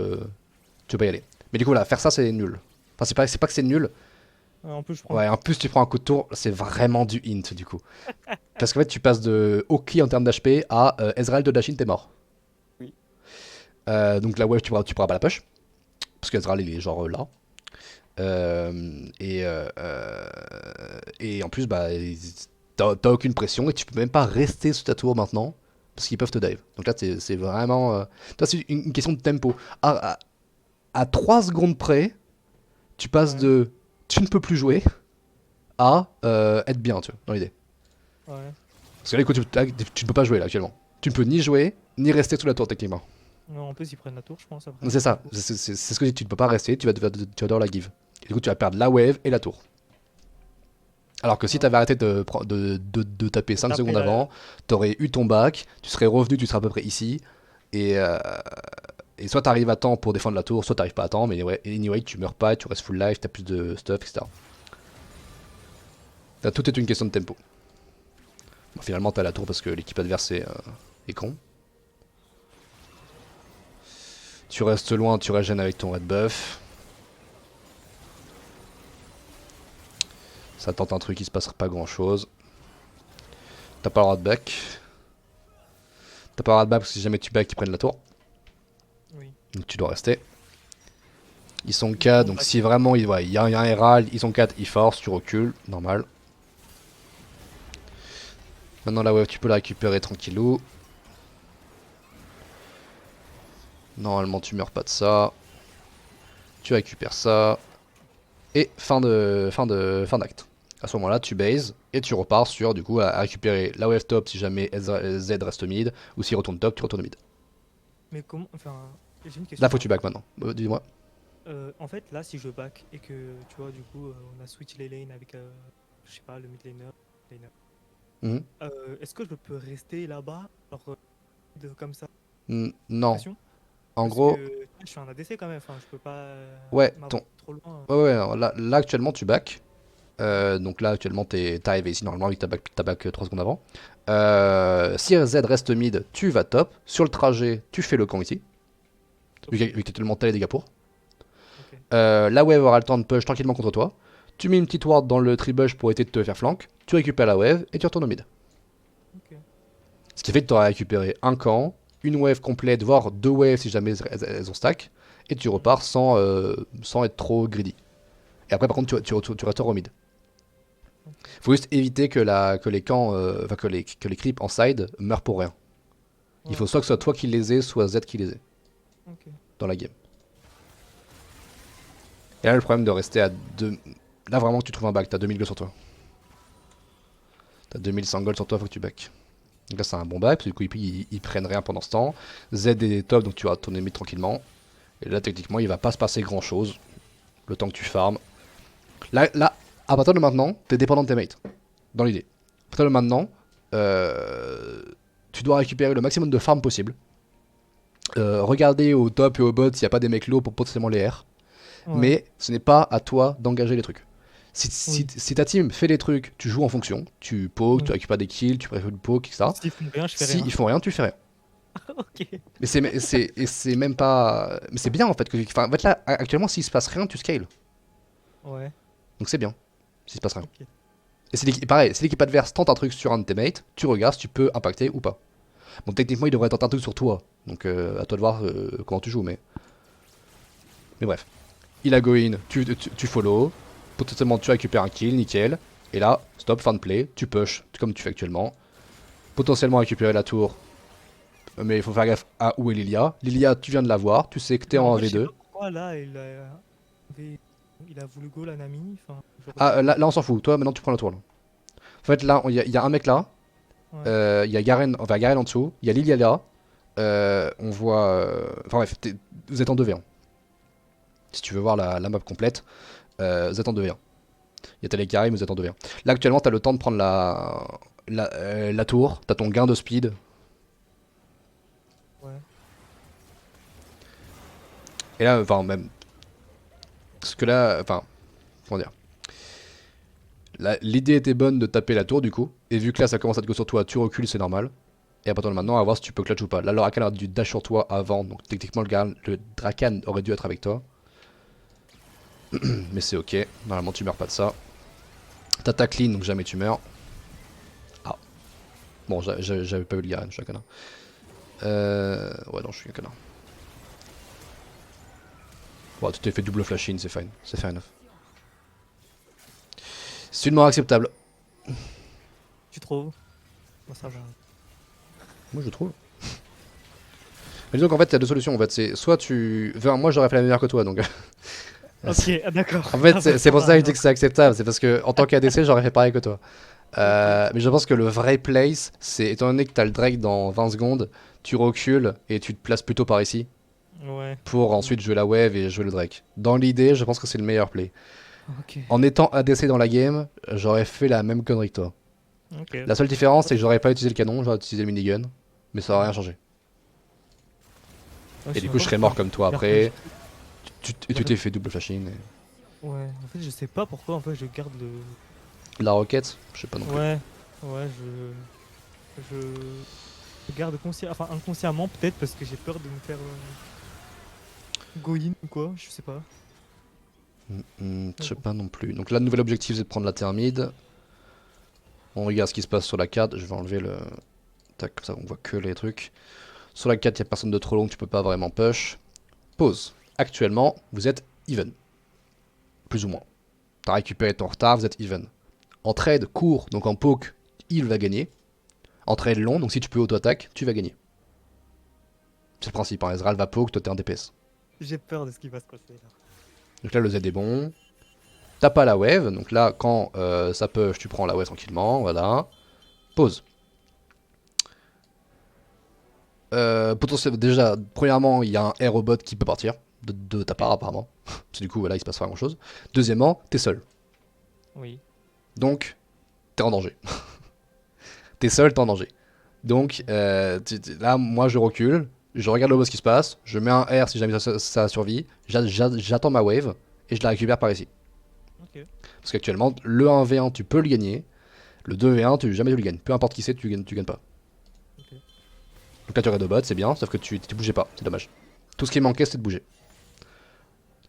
peux pas y aller. Mais du coup, là, faire ça, c'est nul. Enfin, c'est pas que c'est nul. En plus, je prends le Ouais, en coup. plus, tu prends un coup de tour, c'est vraiment du int, du coup. Parce qu'en fait, tu passes de Oki en termes d'HP à Ezreal de Dashin, t'es mort. Oui. Donc là, ouais, tu pourras pas la push. Parce qu'Ezreal, il est genre là. Et en plus, bah, t'as aucune pression et tu peux même pas rester sous ta tour maintenant parce qu'ils peuvent te dive. Donc là, c'est vraiment. Toi, c'est une question de tempo. À 3 secondes près, tu passes Ouais. de tu ne peux plus jouer à être bien, tu vois, dans l'idée. Ouais. Parce que là, écoute, tu ne peux pas jouer là actuellement. Tu ne peux ni jouer, ni rester sous la tour techniquement. Non, en plus, ils prennent la tour, je pense, après. C'est ça, Du coup. c'est ce que je dis, tu ne peux pas rester, tu vas devoir la give. Et du coup, tu vas perdre la wave et la tour. Alors que si Ouais. t'avais arrêté de taper Et 5 taper secondes la. avant, t'aurais eu ton bac, tu serais revenu, tu serais à peu près ici, et, euh, et soit t'arrives à temps pour défendre la tour, soit t'arrives pas à temps, mais ouais, anyway, tu meurs pas, tu restes full life, t'as plus de stuff, etc. Tout est une question de tempo. Bon, finalement, t'as la tour parce que l'équipe adverse est con. Tu restes loin, tu régènes avec ton red buff. Ça tente un truc, il se passera pas grand chose. T'as pas le droit de back. T'as pas le droit de back parce que si jamais tu back, ils prennent la tour. Oui. Donc tu dois rester. Ils sont Ils 4, vont donc back. si vraiment il y a un Herald, ils sont 4, ils forcent, tu recules, normal. Maintenant la wave, tu peux la récupérer tranquillou. Normalement, tu meurs pas de ça. Tu récupères ça. Et fin d'acte. À ce moment-là, tu bases et tu repars sur du coup à récupérer la wave top si jamais Z reste mid, ou s'il retourne top, tu retournes mid. Mais comment. Enfin, j'ai une Là, question faut par que tu rapport back à ça. maintenant. Dis-moi. En fait, là, si je back et que, tu vois, du coup, on a switch les lanes avec, je sais pas, le mid laner. Mhm. Est-ce que je peux rester là-bas, genre, comme ça, Non. pression? En Parce gros, que je suis un ADC quand même, enfin, je peux pas ouais, m'avancer trop loin. ouais, ouais, non, là actuellement, tu back. Donc là actuellement t'es arrivé ici normalement avec ta back 3 secondes avant. Si Z reste mid, tu vas top. Sur le trajet, tu fais le camp ici. Vu Ok, que t'as tellement les dégâts pour. ok, La wave aura le temps de push tranquillement contre toi. Tu mets une petite ward dans le tribush pour éviter de te faire flank. Tu récupères la wave et tu retournes au mid. ok. Ce qui fait que tu auras récupéré un camp, une wave complète, voire 2 waves si jamais elles ont stack. Et tu Mhm. repars sans être trop greedy. Et après par contre tu retournes au mid. Ok, Faut juste éviter que les camps, enfin que les creeps en side meurent pour rien. Il ouais, faut soit que ce soit toi qui les aies, soit Z qui les ait ok. dans la game. Et là, le problème de rester à 2. Là, vraiment, que tu trouves un back, t'as 2000 gold sur toi. T'as 2100 gold sur toi, faut que tu back. Donc là, c'est un bon back, parce que du coup, ils prennent rien pendant ce temps. Z est top, donc tu vas tourner mid tranquillement. Et là, techniquement, il va pas se passer grand chose le temps que tu farmes. Là, à partir de maintenant, t'es dépendant de tes mates. Dans l'idée. À partir de maintenant, tu dois récupérer le maximum de farm possible. Regardez au top et au bot s'il n'y a pas des mecs low pour potentiellement les R. Ouais. Mais ce n'est pas à toi d'engager les trucs. Oui. Si ta team fait des trucs, tu joues en fonction. Tu pokes, tu Oui. récupères des kills, tu préfères du poke, etc. S'ils font rien, je fais Si rien. ils font rien, tu fais rien. Ok. Mais c'est même pas. Mais c'est bien en fait. Enfin, en fait là, actuellement, s'il se passe rien, tu scales. Ouais. Donc c'est bien. S'il se passe rien. Ok. Et c'est pareil, si l'équipe adverse tente un truc sur un de tes mates, tu regardes si tu peux impacter ou pas. Bon, techniquement, il devrait tenter un truc sur toi. Donc à toi de voir comment tu joues. Mais bref. Il a go in, tu follow. Potentiellement, tu récupères un kill, nickel. Et là, stop, fin de play. Tu push, comme tu fais actuellement. Potentiellement récupérer la tour. Mais il faut faire gaffe à où est Lilia. Lilia, tu viens de la voir. Tu sais que t'es Mais en en vrai, je sais 1v2. pas pourquoi là, il a voulu go la Nami. Enfin, j'aurais Ah, pas. là, on s'en fout. Toi, maintenant, tu prends la tour. Là. En fait, là, il y a un mec là. Ouais. Il y a Garen, enfin, Garen en dessous. Il y a Lilia là. On voit. Enfin bref, vous êtes en 2v1. Si tu veux voir la map complète, vous êtes en 2v1. Il y a Télécarré, mais vous êtes en 2v1. Là, actuellement, t'as le temps de prendre la tour. T'as ton gain de speed. Ouais. Et là, enfin, même. Parce que là, enfin, comment dire. L'idée était bonne de taper la tour du coup. Et vu que là, ça commence à te go sur toi, tu recules, c'est normal. Et à partir de maintenant, on va voir si tu peux clutch ou pas. Là, le Rakan a dû dash sur toi avant. Donc, techniquement, le Drakan aurait dû être avec toi. Mais c'est ok. Normalement, tu meurs pas de ça. T'as ta clean, donc jamais tu meurs. Ah. Bon, j'avais pas vu le Garen, je suis un connard. Ouais, non, je suis un connard. Bon, tu t'es fait double flash in, c'est fine. C'est fair enough. C'est une mort acceptable. Tu trouves? Moi, ça va. Moi, je trouve. Mais disons qu'en fait, il y a deux solutions. En fait, c'est soit tu. Enfin, moi, j'aurais fait la meilleure que toi, donc. Ok, ah, d'accord. En fait, Ah, bah, c'est ça pour va ça que je dis que alors. c'est acceptable. C'est parce que, en tant qu'ADC, j'aurais fait pareil que toi. Ok. Mais je pense que le vrai place, c'est étant donné que t'as le Drake dans 20 secondes, tu recules et tu te places plutôt par ici Ouais. pour ensuite jouer la wave et jouer le Drake. Dans l'idée, je pense que c'est le meilleur play. Ok. En étant ADC dans la game, j'aurais fait la même connerie que toi. Ok. La seule différence, c'est que j'aurais pas utilisé le canon, j'aurais utilisé le minigun, mais ça aurait rien changé. Ouais, je Et sais du même coup, je pas serais pourquoi mort je comme toi garde pas. après. Tu t'es fait double flash in. Ouais. En fait, je sais pas pourquoi. En fait, je garde le. La roquette, je sais pas non plus. Ouais. Ouais. Je garde enfin, inconsciemment peut-être parce que j'ai peur de me faire go in ou quoi. Je sais pas. Je Mais sais bon. pas non plus. Donc là, le nouvel objectif, c'est de prendre la thermide. On regarde ce qui se passe sur la carte. Je vais enlever le. Tac, comme ça, on voit que les trucs. Sur la carte, il n'y a personne de trop long, tu peux pas vraiment push. Pause. Actuellement, vous êtes even. Plus ou moins. T'as récupéré ton retard, vous êtes even. En trade court, donc en poke, il va gagner. En trade long, donc si tu peux auto-attaque, tu vas gagner. C'est le principe, hein. Ezreal va poke, toi t'es un DPS. J'ai peur de ce qui va se passer là. Donc là, le Z est bon. T'as pas la wave, donc là, quand ça push, tu prends la wave tranquillement, voilà. Pause. Potentiellement, déjà, premièrement, il y a un air robot qui peut partir de ta part, apparemment. Parce que du coup, voilà, il se passe pas grand chose. Deuxièmement, t'es seul. Oui. Donc, t'es en danger. T'es seul, t'es en danger. Donc, là, moi, je recule. Je regarde le boss qui se passe. Je mets un R si jamais ça survit. J'attends ma wave. Et je la récupère par ici. Ok. Parce qu'actuellement, le 1v1, tu peux le gagner. Le 2v1, jamais tu le gagnes. Peu importe qui c'est, tu gagnes pas. Ok. Donc là, tu aurais deux bots, c'est bien. Sauf que tu bougeais pas. C'est dommage. Tout ce qui manquait, c'est de bouger.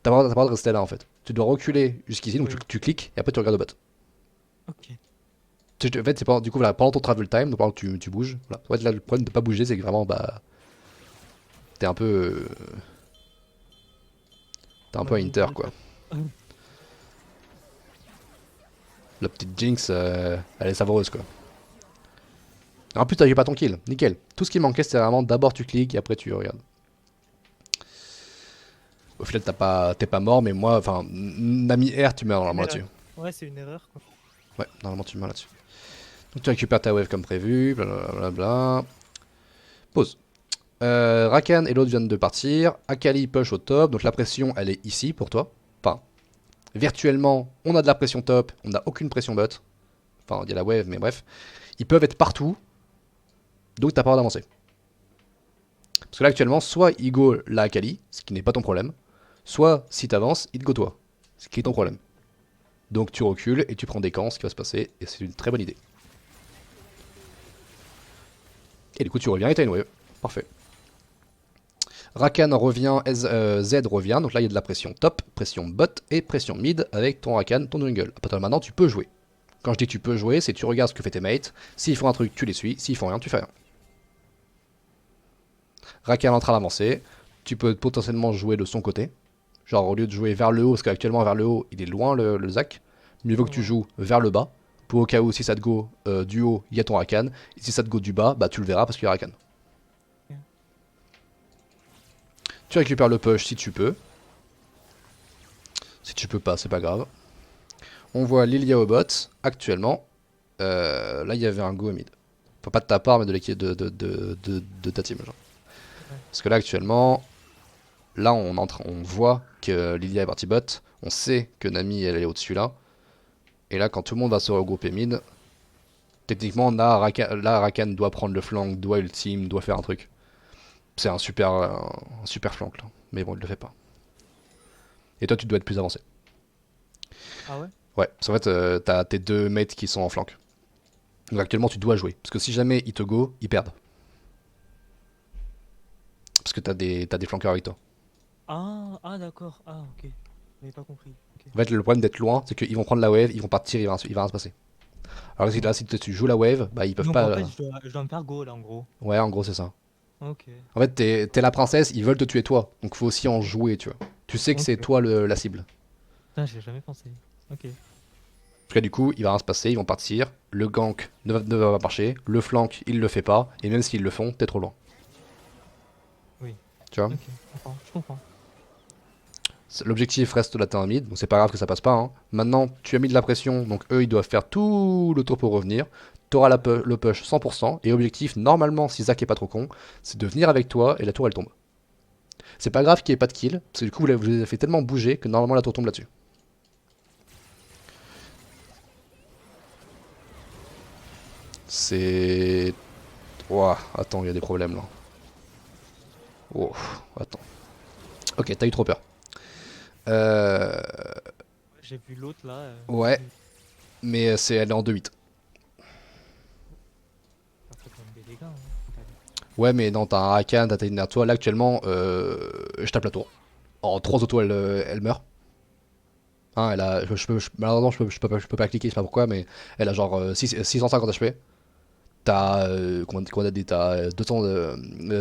T'as pas le droit de rester là en fait. Tu dois reculer jusqu'ici, donc Oui. tu cliques et après tu regardes le bot. Ok. En fait, c'est pas, du coup, voilà, pendant ton travel time, donc pendant que tu bouges, voilà. En fait, là, le problème de pas bouger, c'est que vraiment, bah, t'es un peu. T'es un peu Bah, à Inter quoi. Ah, La petite Jinx, elle est savoureuse quoi. En plus, t'as eu pas ton kill, nickel. Tout ce qui manquait, c'était vraiment d'abord tu cliques et après tu regardes. Au final, t'es pas mort, mais moi, enfin, Nami R, tu meurs c'est une normalement erreur. là-dessus. Ouais, c'est une erreur quoi. Ouais, normalement, tu meurs là-dessus. Donc, tu récupères ta wave comme prévu, blablabla. Pause. Rakan et l'autre viennent de partir. Akali push au top. Donc la pression, elle est ici pour toi. Enfin, virtuellement, on a de la pression top. On n'a aucune pression bot. Enfin, il y a la wave, mais bref. Ils peuvent être partout. Donc t'as pas le droit d'avancer. Parce que là actuellement, soit il go la Akali, ce qui n'est pas ton problème, soit si t'avances, il te go toi, ce qui est ton problème. Donc tu recules et tu prends des camps, ce qui va se passer, et c'est une très bonne idée. Et du coup tu reviens et t'as une wave. Parfait. Rakan revient, Z revient, donc là il y a de la pression top, pression bot et pression mid avec ton Rakan, ton jungle. À partir de maintenant tu peux jouer. Quand je dis tu peux jouer, c'est tu regardes ce que fait tes mates, s'ils font un truc tu les suis, s'ils font rien tu fais rien. Rakan est en train d'avancer, tu peux potentiellement jouer de son côté. Genre au lieu de jouer vers le haut, parce qu'actuellement vers le haut il est loin le Zac, mieux vaut que tu Ouais. joues vers le bas. Pour au cas où si ça te go du haut, il y a ton Rakan, et si ça te go du bas, bah tu le verras parce qu'il y a Rakan. Ok. Tu récupères le push si tu peux. Si tu peux pas, c'est pas grave. On voit Lilia au bot, actuellement. Là, il y avait un go au mid. Enfin, pas de ta part, mais de l'équipe de ta team. Genre. Ouais. Parce que là, actuellement, là, on voit que Lilia est partie bot. On sait que Nami, elle est au-dessus là. Et là, quand tout le monde va se regrouper mid, techniquement, là, Rakan doit prendre le flank, doit ultime, doit faire un truc. C'est un super flank là. Mais bon, il le fait pas. Et toi, tu dois être plus avancé. Ah ouais? Ouais, parce qu'en fait, t'as tes deux mates qui sont en flank. Donc actuellement, tu dois jouer. Parce que si jamais ils te go, ils perdent. Parce que t'as des flanqueurs avec toi. Ah d'accord. Ah ok. J'avais pas compris. Ok. En fait, le problème d'être loin, c'est qu'ils vont prendre la wave, ils vont partir, il va rien se passer. Alors que si, Ouais. là, si tu joues la wave, bah ils peuvent Donc pas. en fait, je dois me faire go là en gros. Ouais, en gros, c'est ça. Ok. En fait, t'es la princesse, ils veulent te tuer toi. Donc faut aussi en jouer, tu vois. Tu sais que c'est Ok. toi la cible. Putain, j'ai jamais pensé. Ok. Parce que du coup, il va rien se passer, ils vont partir. Le gank ne va pas marcher. Le flank, il le fait pas. Et même s'ils le font, t'es trop loin. Oui. Tu vois. Ok. Je comprends. Je comprends. L'objectif reste d'atteindre mid, donc c'est pas grave que ça passe pas. Hein. Maintenant, tu as mis de la pression, donc eux ils doivent faire tout le tour pour revenir. T'auras le push 100%, et objectif, normalement, si Zach est pas trop con, c'est de venir avec toi et la tour elle tombe. C'est pas grave qu'il n'y ait pas de kill, parce que du coup vous les avez fait tellement bouger que normalement la tour tombe là-dessus. C'est. Ouah, attends, il y a des problèmes là. Oh, attends. Ok, t'as eu trop peur. Euh. J'ai vu l'autre là. Ouais, mais elle est en 2-8. Ça fait quand même des dégâts. Hein. Faut pas dire. Ouais, mais non, t'as un Rakan, t'as une toi. Là, actuellement, je tape la tour. En 3 autos, elle meurt. Hein, elle a. Malheureusement, je peux pas cliquer, je sais pas pourquoi, mais elle a genre 650 HP. T'as. Comment on a dit, t'as 200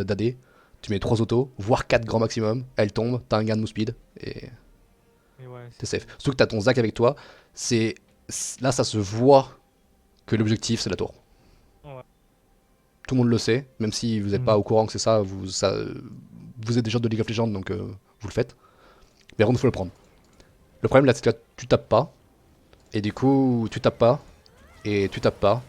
d'AD. Tu mets 3 autos, voire 4 grand maximum. Elle tombe, t'as un gain de move speed. Et Mais ouais. t'es safe. Surtout que t'as ton Zac avec toi. C'est. Là, ça se voit que l'objectif, c'est la tour. Ouais. Tout le monde le sait, même si vous n'êtes pas Hmm. au courant que c'est ça, vous êtes des joueurs de League of Legends, donc vous le faites. Mais par contre, il faut le prendre. Le problème là, c'est que là, tu tapes pas, et du coup, tu tapes pas, et tu tapes pas,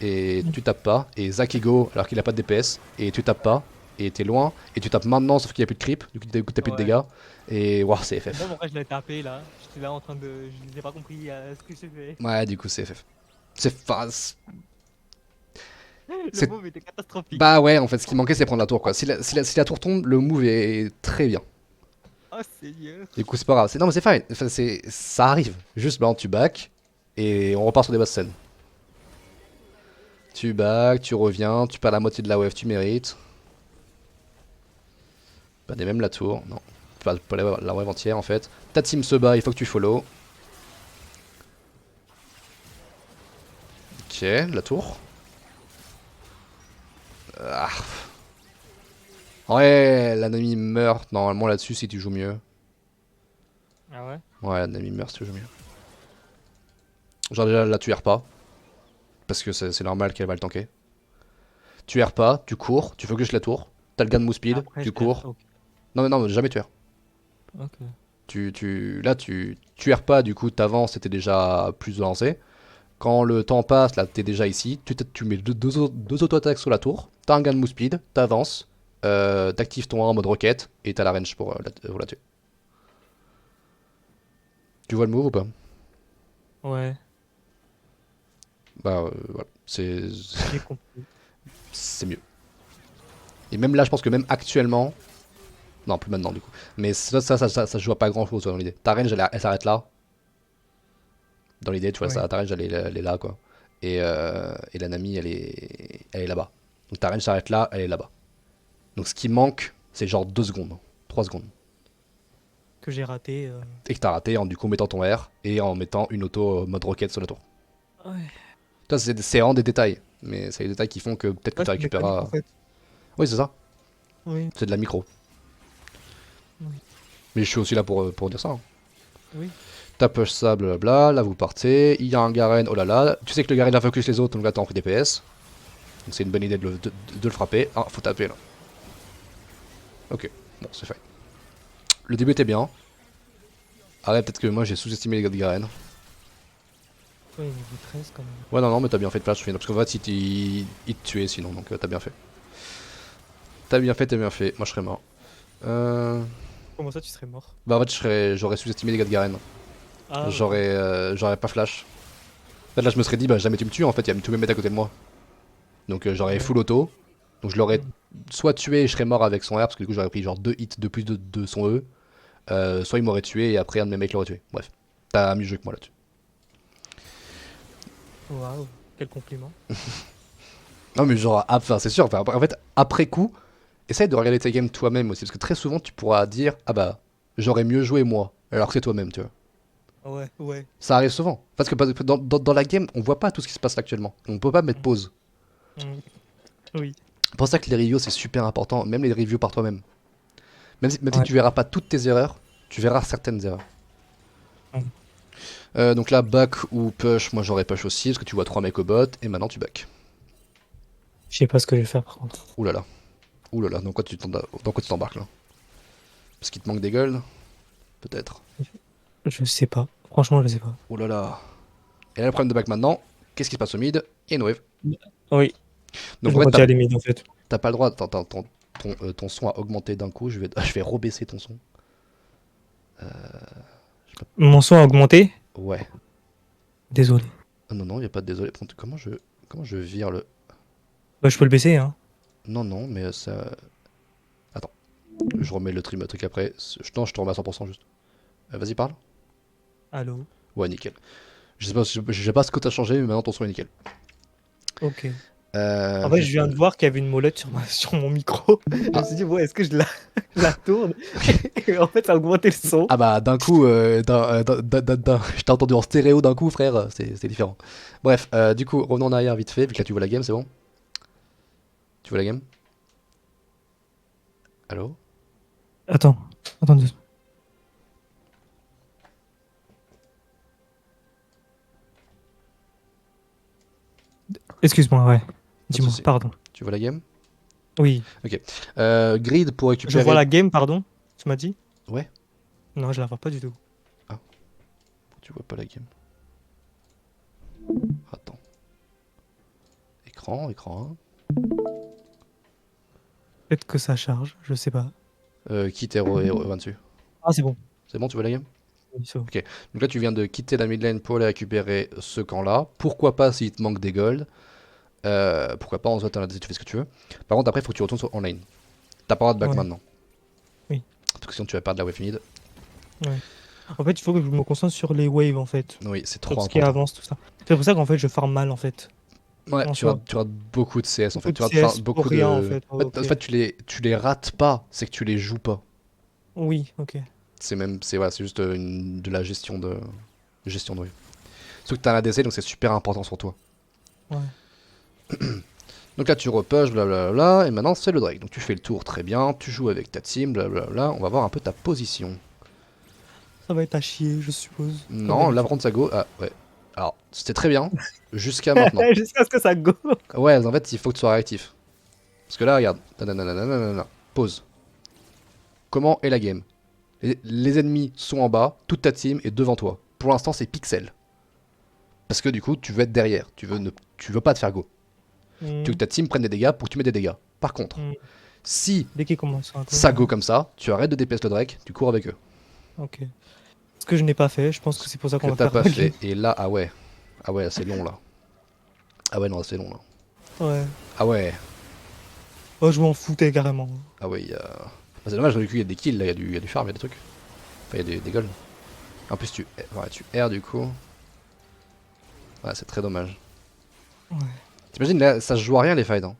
et tu tapes pas, et Zach il go alors qu'il a pas de DPS, et tu tapes pas, et t'es loin, et tu tapes maintenant sauf qu'il y a plus de creep, du coup t'as plus de Ouais. dégâts, et waouh, c'est Je sais pas FF. pourquoi je l'ai tapé là. J'étais là en train de. Je n'ai pas compris ce que j'ai fait. Ouais, du coup, c'est FF. C'est. Enfin, Le c'est- move était catastrophique. bah ouais, en fait, ce qui manquait, c'est prendre la tour quoi. Si la tour tombe, le move est très bien. Oh Seigneur. Du coup, c'est pas grave. Non, mais c'est fine. Enfin, ça arrive. Juste, bah, tu back et on repart sur des basses scènes. Tu back, tu reviens, tu perds la moitié de la wave, tu mérites. Pas des mêmes la tour, non. Pas la wave entière en fait. Ta team se bat, il faut que tu follow. Ok, la tour. Ah. Ouais, l'ennemi meurt normalement là-dessus si tu joues mieux. Ah ouais? Ouais, l'ennemi meurt si tu joues mieux. Genre déjà là tu erres pas. Parce que c'est normal qu'elle va le tanker. Tu erres pas, tu cours, tu focuses la tour. T'as le gain de move speed, Après tu je perds. cours. Ok. Non mais non, jamais tu erres. Ok. Là tu erres pas, du coup t'avances et t'es déjà plus avancé. Quand le temps passe, là t'es déjà ici, tu mets deux auto-attaques sur la tour, t'as un gain de move speed, t'avances, t'actives ton A en mode roquette et t'as la range pour la tuer. Tu vois le move ou pas? Ouais. Bah voilà, c'est J'ai compris. c'est mieux. Et même là, je pense que même actuellement. Non, plus maintenant du coup. Mais ça se joue à pas grand chose dans l'idée. Ta range, elle s'arrête là. Dans l'idée, tu vois, Ouais. ta range, elle est là, quoi. Et la Nami, elle est là-bas. Donc ta range s'arrête là, elle est là-bas. Donc ce qui manque, c'est genre 2 secondes. 3 secondes. Que j'ai raté. Et que t'as raté en du coup mettant ton R et en mettant une auto mode rocket sur la tour. Ouais. Ça, c'est vraiment des détails. Mais c'est les détails qui font que peut-être que Ouais, tu c'est mécanique en récupéreras. fait. Oui, c'est ça. Oui. C'est de la micro. Oui. Mais je suis aussi là pour dire ça, hein. Oui. T'as push ça, blablabla. Là, vous partez. Il y a un Garen. Oh là là. Tu sais que le Garen va focus les autres, donc là, t'as pris DPS. Donc c'est une bonne idée de le frapper. Ah, faut taper là. Ok, bon, c'est fait. Le début était bien. Arrête, peut-être que moi j'ai sous-estimé les gars de Garen. Ouais, niveau 13 quand même. Ouais, non, non, mais t'as bien fait de flash, parce qu'en fait, il te tuait sinon, donc t'as bien fait. T'as bien fait, t'as bien fait. Moi, je serais mort. Comment ça, tu serais mort? Bah, en fait, j'aurais sous-estimé les gars de Garen. Ah, ok. J'aurais pas flash. En fait, là, je me serais dit, bah, jamais tu me tues, en fait, il y a tous mes mecs à côté de moi. Donc, j'aurais Ouais. full auto. Donc, je l'aurais Mm. soit tué et je serais mort avec son R, parce que du coup, j'aurais pris genre 2 hits de plus de son E. Soit il m'aurait tué et après un de mes mecs l'aurait tué. Bref, t'as mieux joué que moi là-dessus. Waouh, quel compliment. Non, mais genre, enfin, c'est sûr, enfin, en fait, après coup, essaye de regarder tes games toi-même aussi, parce que très souvent, tu pourras dire, ah bah, j'aurais mieux joué moi, alors que c'est toi-même, tu vois. Ouais, ouais. Ça arrive souvent. Parce que dans la game, on voit pas tout ce qui se passe actuellement. On peut pas mettre Mm. pause. Mm. Oui. C'est pour ça que les reviews, c'est super important, même les reviews par toi-même. Même si Ouais. tu verras pas toutes tes erreurs, tu verras certaines erreurs. Mm. Donc là, back ou push, moi j'aurais push aussi, parce que tu vois 3 mecs au bot, et maintenant tu back. Je sais pas ce que je vais faire par contre. Ouh là là. Ouh là là, dans quoi tu t'embarques là? Parce qu'il te manque des gueules? Peut-être. Je sais pas. Franchement, je sais pas. Ouh là là. Et là, le problème de back maintenant, qu'est-ce qui se passe au mid? Il y a une wave. Oui, Donc je en fait, redis à limite en fait. t'as pas le droit, ton son a augmenté d'un coup, je vais rebaisser ton son. Mon son a augmenté. Ouais. Désolé. Ah non, non, y a pas de désolé. Comment je vire le. Bah, je peux le baisser, hein. Non, non, mais ça. Attends. Je remets le truc après. Non, je te remets à 100% juste. Vas-y, parle. Allô. Ouais, nickel. Je sais pas ce que t'as changé, mais maintenant ton son est nickel. Ok. En fait, je Juste. viens de voir qu'il y avait une molette sur, sur mon micro. Je me Ah. suis dit, ouais, est-ce que je la tourne? Et en fait, ça a augmenté le son. Ah bah d'un coup, je t'ai entendu en stéréo d'un coup, frère, c'est différent. Bref, du coup, revenons en arrière vite fait, vu que là tu vois la game, c'est bon? Tu vois la game? Allô? Attends, attends 2 secondes. Excuse-moi, ouais. Pas de Dis-moi, soucis. pardon. Tu vois la game? Oui. Grid pour Je vois récupérer. la game, pardon. Tu m'as dit? Ouais? Non, je la vois pas du tout. Ah, tu vois pas la game. Attends. Écran 1. Peut-être que ça charge, je sais pas. Quitte et revient dessus. Ah, c'est bon. C'est bon, tu vois la game? Oui, c'est bon. Ok. Donc là, tu viens de quitter la mid lane pour aller récupérer ce camp-là. Pourquoi pas s'il te manque des golds? Pourquoi pas, en soi, tu fais ce que tu veux. Par contre, après, il faut que tu retournes en lane. T'as pas le droit de back Ouais. maintenant. Oui. Parce que sinon, tu vas perdre la wave mid. Ouais. En fait, il faut que je me concentre sur les waves, en fait. Oui, c'est Sur trop ce qui important. avance, tout ça. C'est pour ça qu'en fait, je farm mal, en fait. Ouais, En soi. tu rates beaucoup de CS en fait. Beaucoup de Tu rates enfin, CS pour beaucoup rien, en de. fait. En Ouais, fait, ok. tu les rates pas, c'est que tu les joues pas. Oui, ok. C'est juste de la gestion de wave. Sauf que t'as un ADC, donc c'est super important sur toi. Ouais. Donc là, tu repush, blablabla, et maintenant c'est le Drake. Donc tu fais le tour très bien, tu joues avec ta team, blablabla. On va voir un peu ta position. Ça va être à chier, je suppose. Comme Non, là d'habitude. par contre, ça go. Ah, ouais. Alors, c'était très bien, jusqu'à maintenant. Jusqu'à ce que ça go. Ouais, en fait, il faut que tu sois réactif. Parce que là, regarde. Nanananananana. Pause. Comment est la game? Les ennemis sont en bas, toute ta team est devant toi. Pour l'instant, c'est pixel. Parce que du coup, tu veux être derrière. Tu veux pas te faire go. Tu veux que ta team prenne des dégâts pour que tu mettes des dégâts. Par contre, si Dès qu'il commence un peu. ça go comme ça, tu arrêtes de DPS le Drake, tu cours avec eux. Ok. Ce que je n'ai pas fait, je pense que c'est pour ça qu'on Que va t'as faire pas la game. fait. Et là, ah ouais. Ah ouais, c'est long là. Ah ouais, non, c'est long là. Ouais. Ah ouais. Oh, je m'en foutais carrément. Ah ouais, il y a. Bah, c'est dommage, du coup, il y a des kills, là, il y a du farm, il y a des trucs. Enfin, il y a des golds. En plus, ouais, tu R du coup. Ouais, c'est très dommage. Ouais. T'imagines, là, ça se joue à rien les fights. Hein.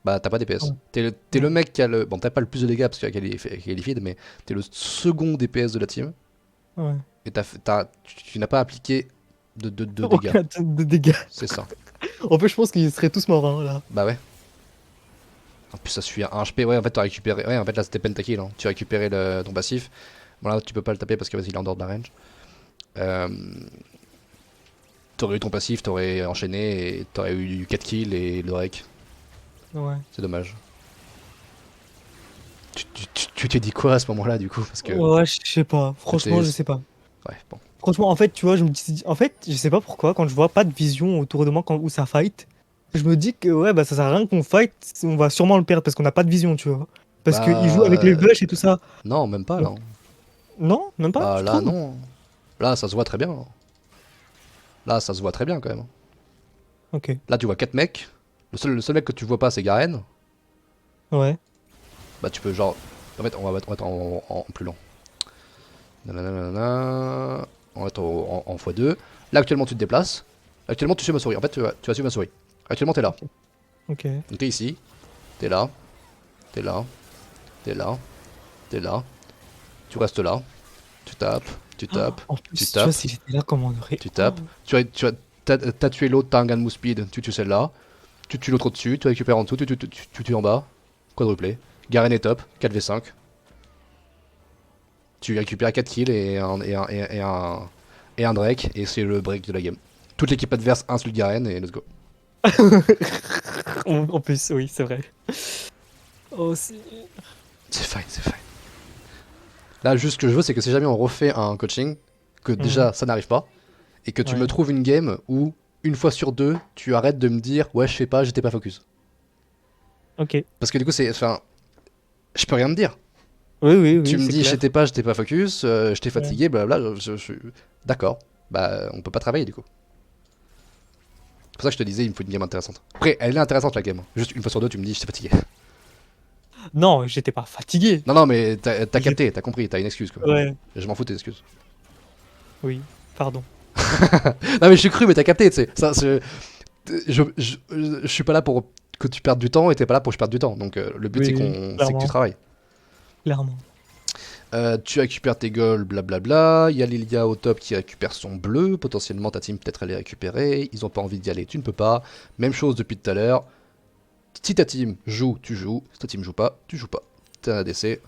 Bah, t'as pas Ouais. DPS. T'es le Ouais. mec qui a le. Bon, t'as pas le plus de dégâts parce qu'il y a qualifié, mais t'es le second DPS de la team. Ouais. Et tu n'as pas appliqué de dégâts. Aucun de dégâts. C'est ça. En fait, je pense qu'ils seraient tous morts, hein, là. Bah ouais. En plus, ça suffit à un HP. Ouais, en fait, t'as récupéré. Ouais, en fait, là, c'était pentakill. Hein. Tu as récupéré ton passif. Bon, là, tu peux pas le taper parce que vas-y, il est en dehors de la range. Euh, T'aurais eu ton passif, t'aurais enchaîné et t'aurais eu 4 kills et le rec. Ouais. C'est dommage. Tu t'es dit quoi à ce moment-là, du coup? Parce que Ouais, je sais pas. c'était. Franchement, je sais pas. Ouais, bon. Franchement, en fait, tu vois, je me dis, en fait, je sais pas pourquoi, quand je vois pas de vision autour de moi où ça fight, je me dis que ouais, bah ça sert à rien qu'on fight, on va sûrement le perdre parce qu'on n'a pas de vision, tu vois. Parce qu'il joue avec les Bah. bush et tout ça. Non, même pas, Donc, là. non, même pas, Bah, tu là, trouves? non. Là, ça se voit très bien. Là, ça se voit très bien, quand même. Ok, Là, tu vois 4 mecs. Le seul mec que tu vois pas, c'est Garen. ouais, Bah, tu peux, genre. On va mettre en plus lent. Nanana. On va mettre en x2. Là, actuellement, tu te déplaces. Actuellement, tu suis ma souris. En fait, tu vas suivre ma souris. Actuellement, t'es là. ok, ok. Donc, t'es ici. T'es là. T'es là. T'es là. T'es là. Tu restes là. Tu tapes. Tu Oh, tapes. en Tu plus, tu vois, tapes. si j'étais là, comment on aurait. Tu Oh, tapes. T'as tué l'autre, t'as un gun move speed. Tu tues celle-là. Tu tues l'autre au-dessus. Tu récupères en dessous. Tu tues en bas. Quadruplé. Garen est top. 4v5. Tu récupères 4 kills et un Drake, et c'est le break de la game. Toute l'équipe adverse insulte Garen et let's go. en plus, oui, c'est vrai. Oh, C'est fine, c'est fine. Là, juste ce que je veux, c'est que si jamais on refait un coaching, que Mhm. déjà ça n'arrive pas, et que tu me Ouais, trouves une game où, une fois sur deux, tu arrêtes de me dire ouais, je sais pas, j'étais pas focus. ok. Parce que du coup, c'est. Enfin, je peux rien te dire. Oui, oui, Tu oui, me c'est dis clair. j'étais pas focus, j'étais Ouais. fatigué, blablabla, d'accord. Bah, on peut pas travailler du coup. C'est pour ça que je te disais, il me faut une game intéressante. Après, elle est intéressante la game. Juste une fois sur deux, tu me dis j'étais fatigué. Non, j'étais pas fatigué. Non, non, mais t'as J'ai- capté, t'as compris, t'as une excuse quoi. Ouais, Je m'en fous de tes excuses. oui, pardon. Non, mais je suis cru, mais t'as capté, tu sais. Je suis pas là pour que tu perdes du temps et t'es pas là pour que je perde du temps. Donc le but Oui, oui, c'est que tu clairement, travailles. clairement. Tu récupères tes goals, blablabla. Il y a Lilia au top qui récupère son bleu. Potentiellement ta team peut-être elle les récupérer. Ils ont pas envie d'y aller, tu ne peux pas. Même chose depuis tout à l'heure. Si ta team joue, tu joues. Si ta team joue pas, tu joues pas. T'es un ADC.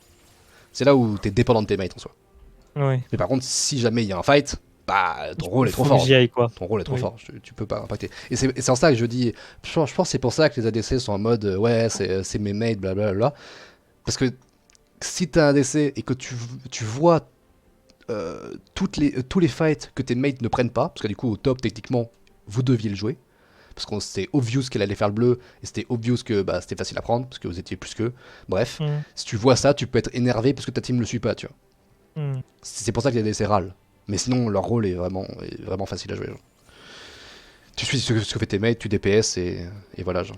C'est là où t'es dépendant de tes mates en soi. Ouais. Mais par contre, si jamais il y a un fight, bah ton rôle est trop Faut que fort. j'y aille, quoi. Ton rôle est trop Oui. fort, tu peux pas impacter. Et c'est en ça que je dis, je pense que c'est pour ça que les ADC sont en mode ouais, c'est mes mates, blablabla. Parce que si t'as un ADC et que tu vois tous les fights que tes mates ne prennent pas, parce que du coup au top techniquement vous deviez le jouer, parce que c'était obvious qu'elle allait faire le bleu, et c'était obvious que bah, c'était facile à prendre, parce que vous étiez plus qu'eux. Bref, Hmm, si tu vois ça, tu peux être énervé parce que ta team le suit pas, tu vois. hmm. C'est pour ça que les ADC râlent. Mais sinon, leur rôle est vraiment facile à jouer. Genre. Tu suis ce que fait tes mates, tu DPS et voilà. Genre.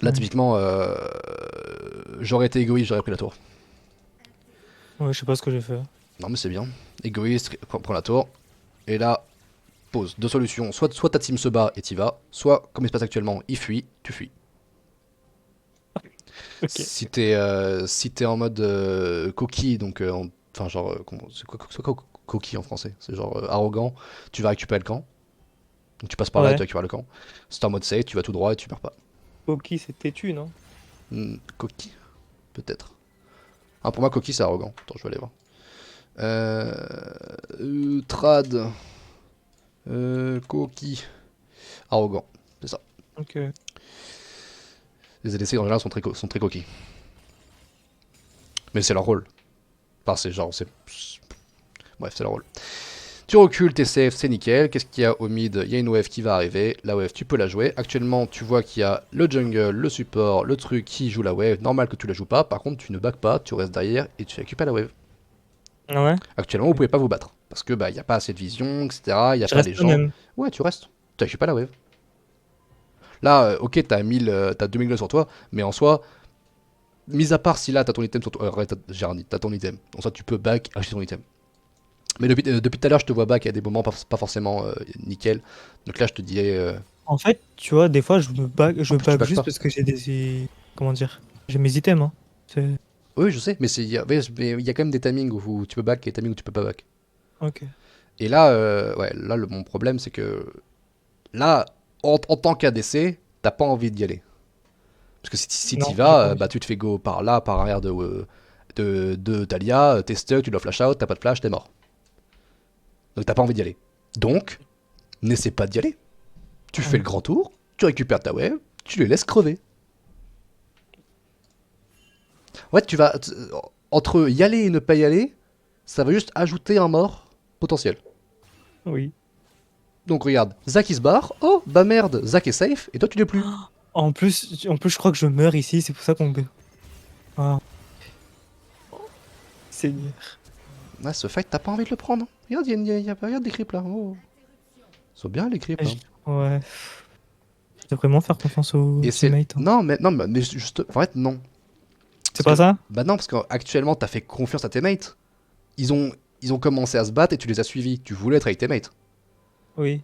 Là, Ouais. typiquement, j'aurais été égoïste, j'aurais pris la tour. Ouais, je sais pas ce que j'ai fait. Non, mais c'est bien. Égoïste, prends la tour. Et là, pause. Deux solutions. Soit ta team se bat et t'y vas, soit, comme il se passe actuellement, il fuit, tu fuis. Ok. Si t'es en mode coquille, donc enfin genre c'est quoi coquille en français? C'est genre arrogant. Tu vas récupérer le camp. Donc tu passes par là et tu Ouais. récupères le camp. Si t'es en mode safe, tu vas tout droit et tu meurs pas. Poki, c'est têtu, non? Coquille, peut-être. Ah, pour moi coquille c'est arrogant. Attends, je vais aller voir. Trad, coquille, arrogant, c'est ça. Ok. Les ADC en général sont très coquilles. Mais c'est leur rôle. Enfin, c'est genre, bref, c'est leur rôle. Tu recules, t'es safe, c'est nickel. Qu'est-ce qu'il y a au mid? Il y a une wave qui va arriver. La wave, tu peux la jouer. Actuellement, tu vois qu'il y a le jungle, le support, le truc qui joue la wave. Normal que tu la joues pas. Par contre, tu ne back pas, tu restes derrière et tu récupères la wave. Ah ouais? Actuellement, vous pouvez pas vous battre. Parce que bah, il n'y a pas assez de vision, etc. Il n'y a Je pas reste les quand gens. même. Ouais, tu restes. Tu récupères la wave. Là, ok, t'as 2000 gold sur toi, mais en soi, mis à part si là t'as ton item sur toi, j'ai rien dit, t'as ton item. Donc ça, tu peux back, acheter ton item. Mais depuis tout à l'heure, je te vois back à des moments pas forcément nickel. Donc là, je te dirais. En fait, tu vois, des fois, je En plus, tu back back juste pas. parce que j'ai des. Comment dire? J'ai mes items, hein. C'est- Oui, je sais, mais mais il y a quand même des timings où tu peux back et des timings où tu peux pas back. Ok. Et là, ouais, là, mon problème, c'est que là, en tant qu'ADC, t'as pas envie d'y aller. Parce que si t'y Non, j'ai pas vas, bah envie. tu te fais go par là, par arrière de Talia, t'es stuck, tu dois flash out, t'as pas de flash, t'es mort. Donc t'as pas envie d'y aller. Donc, n'essaie pas d'y aller. Tu fais Ouais. le grand tour, tu récupères ta wave, tu les laisses crever. Ouais, entre y aller et ne pas y aller, ça va juste ajouter un mort potentiel. Oui. Donc regarde, Zach il se barre, oh bah merde, Zach est safe, et toi tu l'es plus. En plus, je crois que je meurs ici, c'est pour ça qu'on. Ah, Seigneur. Ouais, ce fight, t'as pas envie de le prendre. Regarde, regarde des creeps là. Oh. Ils sont bien les creeps là. Ouais. Je devrais vraiment faire confiance aux Et c'est. teammates, hein. Non, mais juste. En fait, non. C'est Parce pas que. ça? Bah non, parce qu'actuellement, t'as fait confiance à tes mates. Ils ont commencé à se battre et tu les as suivis. Tu voulais être avec tes mates. Oui.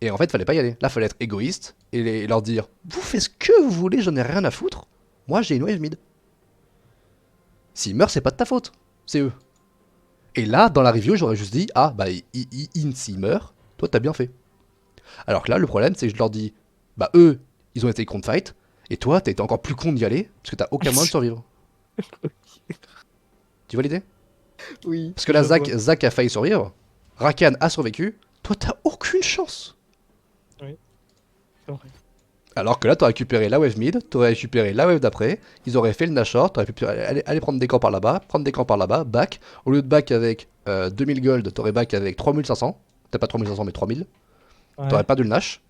Et en fait, fallait pas y aller. Là, fallait être égoïste et leur dire vous faites ce que vous voulez, j'en ai rien à foutre. Moi, j'ai une wave mid. S'ils meurent, c'est pas de ta faute. C'est eux. Et là, dans la review, j'aurais juste dit ah, bah, s'il meurt, toi, t'as bien fait. Alors que là, le problème, c'est que je leur dis bah, eux, ils ont été con de fight. Et toi, t'as été encore plus con d'y aller parce que t'as aucun moyen de survivre. Tu vois l'idée? Oui, Parce que là, je vois. Zach a failli survivre. Rakan a survécu. Toi, t'as aucune chance. Oui, c'est vrai. Alors que là, t'aurais récupéré la wave mid, t'aurais récupéré la wave d'après, ils auraient fait le nashor, t'aurais pu aller prendre des camps par là-bas, prendre des camps par là-bas, back. Au lieu de back avec 2000 gold, t'aurais back avec 3500. T'as pas 3500 mais 3000. T'aurais Ouais. perdu le nash.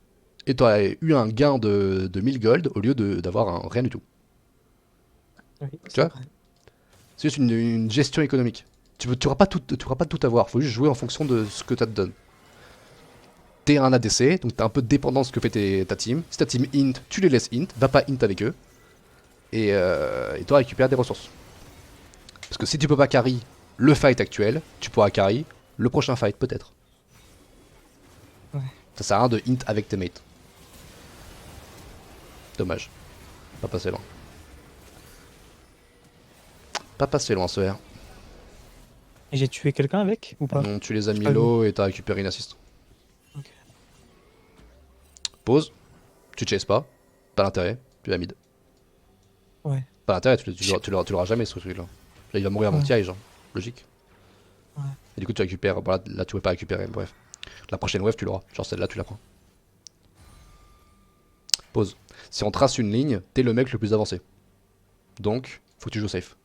Et t'aurais eu un gain de 1000 gold au lieu d'avoir rien du tout. Oui, Tu c'est vois? vrai. C'est juste une gestion économique. Tu pourras pas tout avoir, faut juste jouer en fonction de ce que ça te donne. T'es un ADC, donc t'es un peu dépendant de ce que fait ta team. Si ta team int, tu les laisses int, va pas int avec eux. Et toi récupère des ressources. Parce que si tu peux pas carry le fight actuel, tu pourras carry le prochain fight peut-être. Ouais. Ça sert à rien de int avec tes mates. Dommage. Pas passé loin. Pas passé loin ce R. Et j'ai tué quelqu'un avec ou pas? Non, tu les as J'ai mis pas vu. low et t'as récupéré une assist. Ok. Pause. Tu chases pas l'intérêt, tu la mid. Ouais. Pas l'intérêt, Je- tu l'auras jamais ce truc-là. Là, il va mourir avant Ouais. que tu y ailles, genre. Logique. Ouais. Et du coup, tu récupères. Bon, là, tu pouvais pas récupérer, bref. La prochaine wave, tu l'auras. Genre celle-là, tu la prends. Pause. Si on trace une ligne, t'es le mec le plus avancé. Donc, faut que tu joues safe.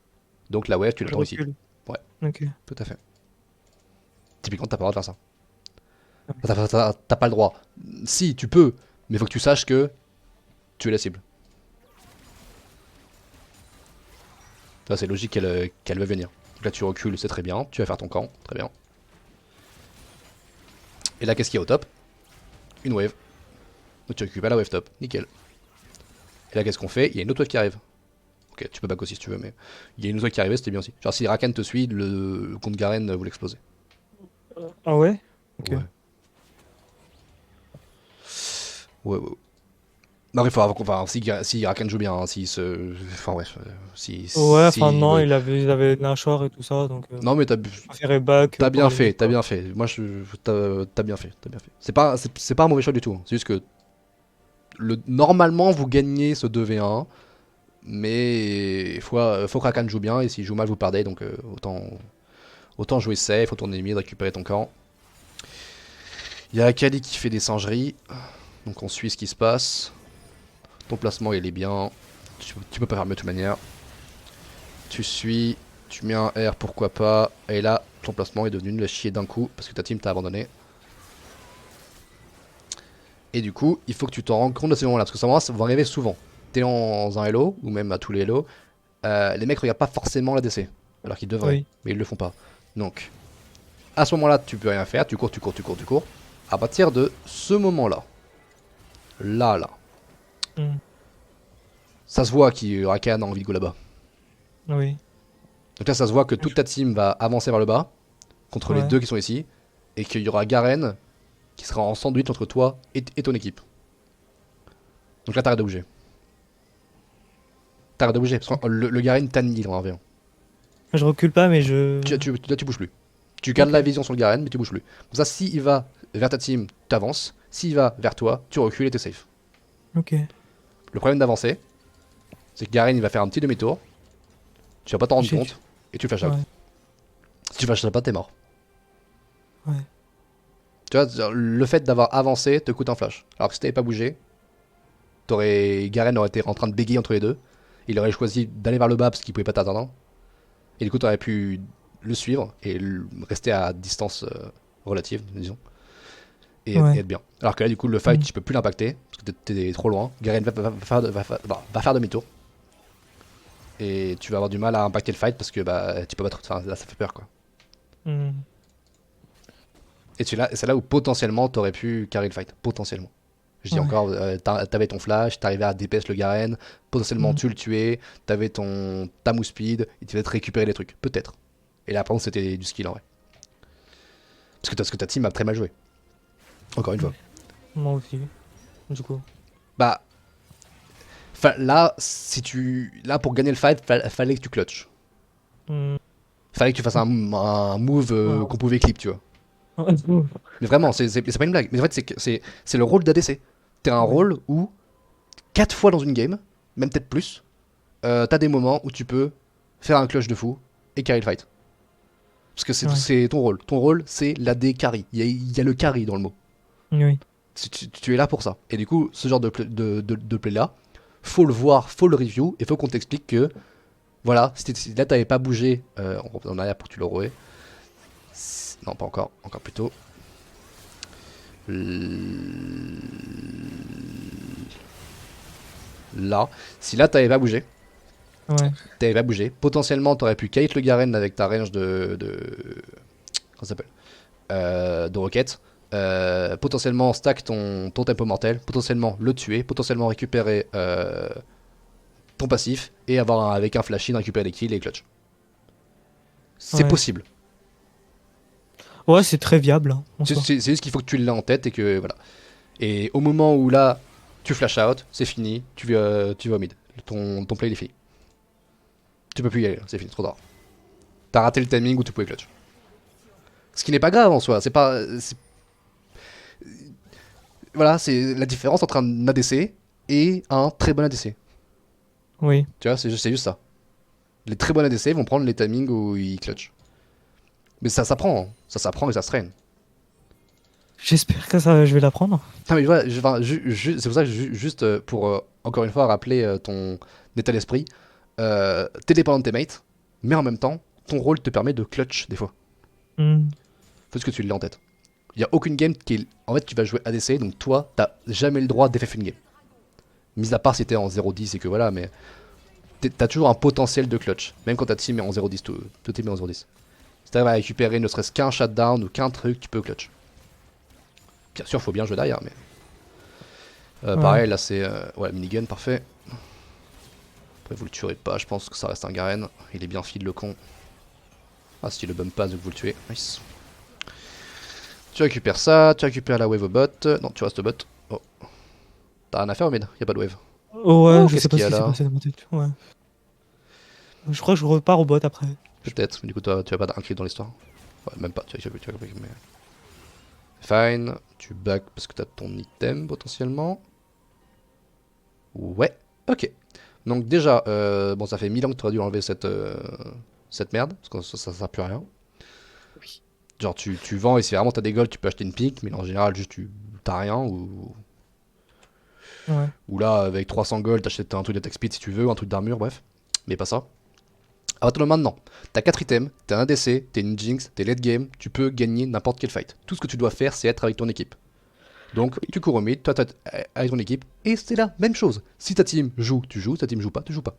Donc la wave, tu Je l'attends ici. recule. Ouais, Ok. tout à fait. Typiquement, t'as pas le droit de faire ça. Ouais. T'as pas le droit. Si, tu peux, mais faut que tu saches que tu es la cible. Là, c'est logique qu'elle va venir. Donc là, tu recules, c'est très bien. Tu vas faire ton camp, très bien. Et là, qu'est-ce qu'il y a au top? Une wave. Donc tu récupères la wave top, nickel. Et là, qu'est-ce qu'on fait? Il y a une autre wave qui arrive. Ok, tu peux back aussi si tu veux, mais il y a une autre wave qui arrive, c'était bien aussi. Genre, si Rakan te suit, le compte Garen vous l'explosez. Ah ouais? Ok. Ouais. Ouais. Non, il faut avoir. Enfin, si Rakan joue bien, hein, s'il se. Enfin, bref. Ouais, enfin non, Ouais. il avait Nashor et tout ça, donc Non, mais je préférais back t'as pour bien les fait, mid, t'as quoi. bien fait. Moi, t'as bien fait, t'as bien fait. C'est pas un mauvais choix du tout. C'est juste que normalement, vous gagnez ce 2v1, mais faut que Rakan joue bien, et s'il joue mal, vous perdez, donc autant jouer safe, retourner mid, récupérer ton camp. Il y a Akali qui fait des singeries, donc on suit ce qui se passe. Ton placement, il est bien. Tu peux pas faire mieux de toute manière. Tu suis, tu mets un R, pourquoi pas. Et là, ton placement est devenu nul à chier d'un coup parce que ta team t'a abandonné. Et du coup, il faut que tu t'en rendes compte de ces moments-là. Parce que ça va arriver souvent. T'es dans un Hello, ou même à tous les Hello. Les mecs regardent pas forcément la DC. Alors qu'ils devraient, Oui. mais ils le font pas. Donc, à ce moment-là, tu peux rien faire. Tu cours. À partir de ce moment-là, là, Hmm. Ça se voit que Rakan a envie de go là-bas. Oui. Donc là, ça se voit que toute ta team va avancer vers le bas, contre les Ouais. deux qui sont ici, et qu'il y aura Garen qui sera en sandwich entre toi et ton équipe. Donc là, t'arrêtes de bouger. T'arrêtes de bouger, parce que le Garen t'annihile en 1v1. Je recule pas, mais je. Là, tu bouges plus. Tu gardes Ok. la vision sur le Garen, mais tu bouges plus. Comme ça, s'il va vers ta team, t'avances. S'il va vers toi, tu recules et t'es safe. Ok. Le problème d'avancer, c'est que Garen il va faire un petit demi-tour. Tu vas pas t'en rendre J'ai- compte et tu flash out. Ouais. Si tu flash pas, t'es mort. Ouais. Tu vois, le fait d'avoir avancé te coûte un flash. Alors que si t'avais pas bougé, Garen aurait été en train de bégayer entre les deux. Il aurait choisi d'aller vers le bas parce qu'il pouvait pas t'attendre. Et du coup, t'aurais pu le suivre et rester à distance relative, disons. Et Ouais. être bien. Alors que là, du coup, le fight, Hmm. tu peux plus l'impacter parce que t'es trop loin. Garen va faire demi-tour. Et tu vas avoir du mal à impacter le fight parce que bah, tu peux battre. Enfin, là, ça fait peur quoi. Hmm. Et c'est là où potentiellement t'aurais pu carry le fight. Potentiellement. Je dis Ouais. encore, t'avais ton flash, t'arrivais à DPS le Garen, potentiellement Hmm. tu le tuais, t'avais ta move speed, et tu devais te récupérer les trucs. Peut-être. Et là, par contre, c'était du skill en vrai. Parce que ta team a très mal joué. Encore une fois. Moi aussi. Du coup. Bah, là, là, pour gagner le fight, fallait que tu clutch. Hmm. Fallait que tu fasses un move Ouais. qu'on pouvait clip, tu vois. Ouais. Mais vraiment, c'est pas une blague. Mais en fait, c'est le rôle d'ADC. T'as un Ouais. rôle où, 4 fois dans une game, même peut-être plus, t'as des moments où tu peux faire un clutch de fou et carry le fight. Parce que Ouais. c'est ton rôle. Ton rôle, c'est l'AD carry. Il y a le carry dans le mot. Oui. Tu es là pour ça. Et du coup, ce genre de play là, faut le voir, faut le review, et faut qu'on t'explique que, voilà, si là t'avais pas bougé, on reprend en arrière pour que tu le rouais. Non, pas encore, encore plus tôt. Là, si là t'avais pas bougé, Ouais. potentiellement t'aurais pu kite le Garen avec ta range comment ça s'appelle, de roquettes. Potentiellement stack ton tempo mortel, potentiellement le tuer, potentiellement récupérer ton passif et avoir avec un flash in récupérer les kills et les clutch. C'est Ouais. possible. Ouais, c'est très viable, hein, en C'est soi. c'est juste qu'il faut que tu l'aies en tête et que voilà. Et au moment où là tu flash out, c'est fini, tu vas au mid. Ton play il est fini. Tu peux plus y aller, c'est fini, trop tard. T'as raté le timing où tu pouvais clutch. Ce qui n'est pas grave en soi, voilà, c'est la différence entre un ADC et un très bon ADC. Oui. Tu vois, c'est juste ça. Les très bons ADC vont prendre les timings où ils clutch. Mais ça s'apprend, hein. Ça s'apprend et ça se traîne. J'espère que ça, je vais l'apprendre. Non mais voilà, enfin, c'est pour ça que juste pour encore une fois rappeler ton état d'esprit, t'es dépendant de tes mates, mais en même temps, ton rôle te permet de clutch des fois. Hmm. Faut que tu l'aies en tête. Il y a aucune game qui est... En fait, tu vas jouer ADC, donc toi, t'as jamais le droit d'FF une game. Mis à part si t'es en 0-10 et que voilà, mais t'as toujours un potentiel de clutch. Même quand ta team est en 0-10, tout team est en 0-10. Si t'arrives à récupérer ne serait-ce qu'un shutdown ou qu'un truc, tu peux clutch. Bien sûr, faut bien jouer derrière, mais... Ouais. pareil, là c'est... ouais, minigun, parfait. Après, vous le tuerez pas, je pense que ça reste un Garen. Il est bien feed le con. Ah, si le bump passe, vous le tuez. Nice. Tu récupères ça, tu récupères la wave au bot. Non, tu restes au bot. Oh. T'as rien à faire au mid, y'a pas de wave. Oh, ouais, Oh, je qu'est-ce sais pas qu'il y ce a qui s'est là? passé dans ma tête. Ouais. Je crois que je repars au bot après. Peut-être, mais du coup, toi, tu vas pas d'inclip dans l'histoire. Ouais, même pas, tu as mais... Fine, tu back parce que t'as ton item potentiellement. Ouais, ok. Donc déjà, bon, ça fait 1000 ans que tu aurais dû enlever cette merde, parce que ça sert plus à rien. Oui. Genre tu vends et si vraiment t'as des golds, tu peux acheter une pique, mais en général, juste t'as rien, Ouais. ou là, avec 300 gold, t'achètes un truc d'attack speed si tu veux, un truc d'armure, bref. Mais pas ça. À partir de maintenant, t'as 4 items, t'es un ADC, t'es une Jinx, t'es late game, tu peux gagner n'importe quel fight. Tout ce que tu dois faire, c'est être avec ton équipe. Donc, tu cours au mid, toi t'es avec ton équipe, et c'est la même chose. Si ta team joue, tu joues, si ta team joue pas, tu joues pas.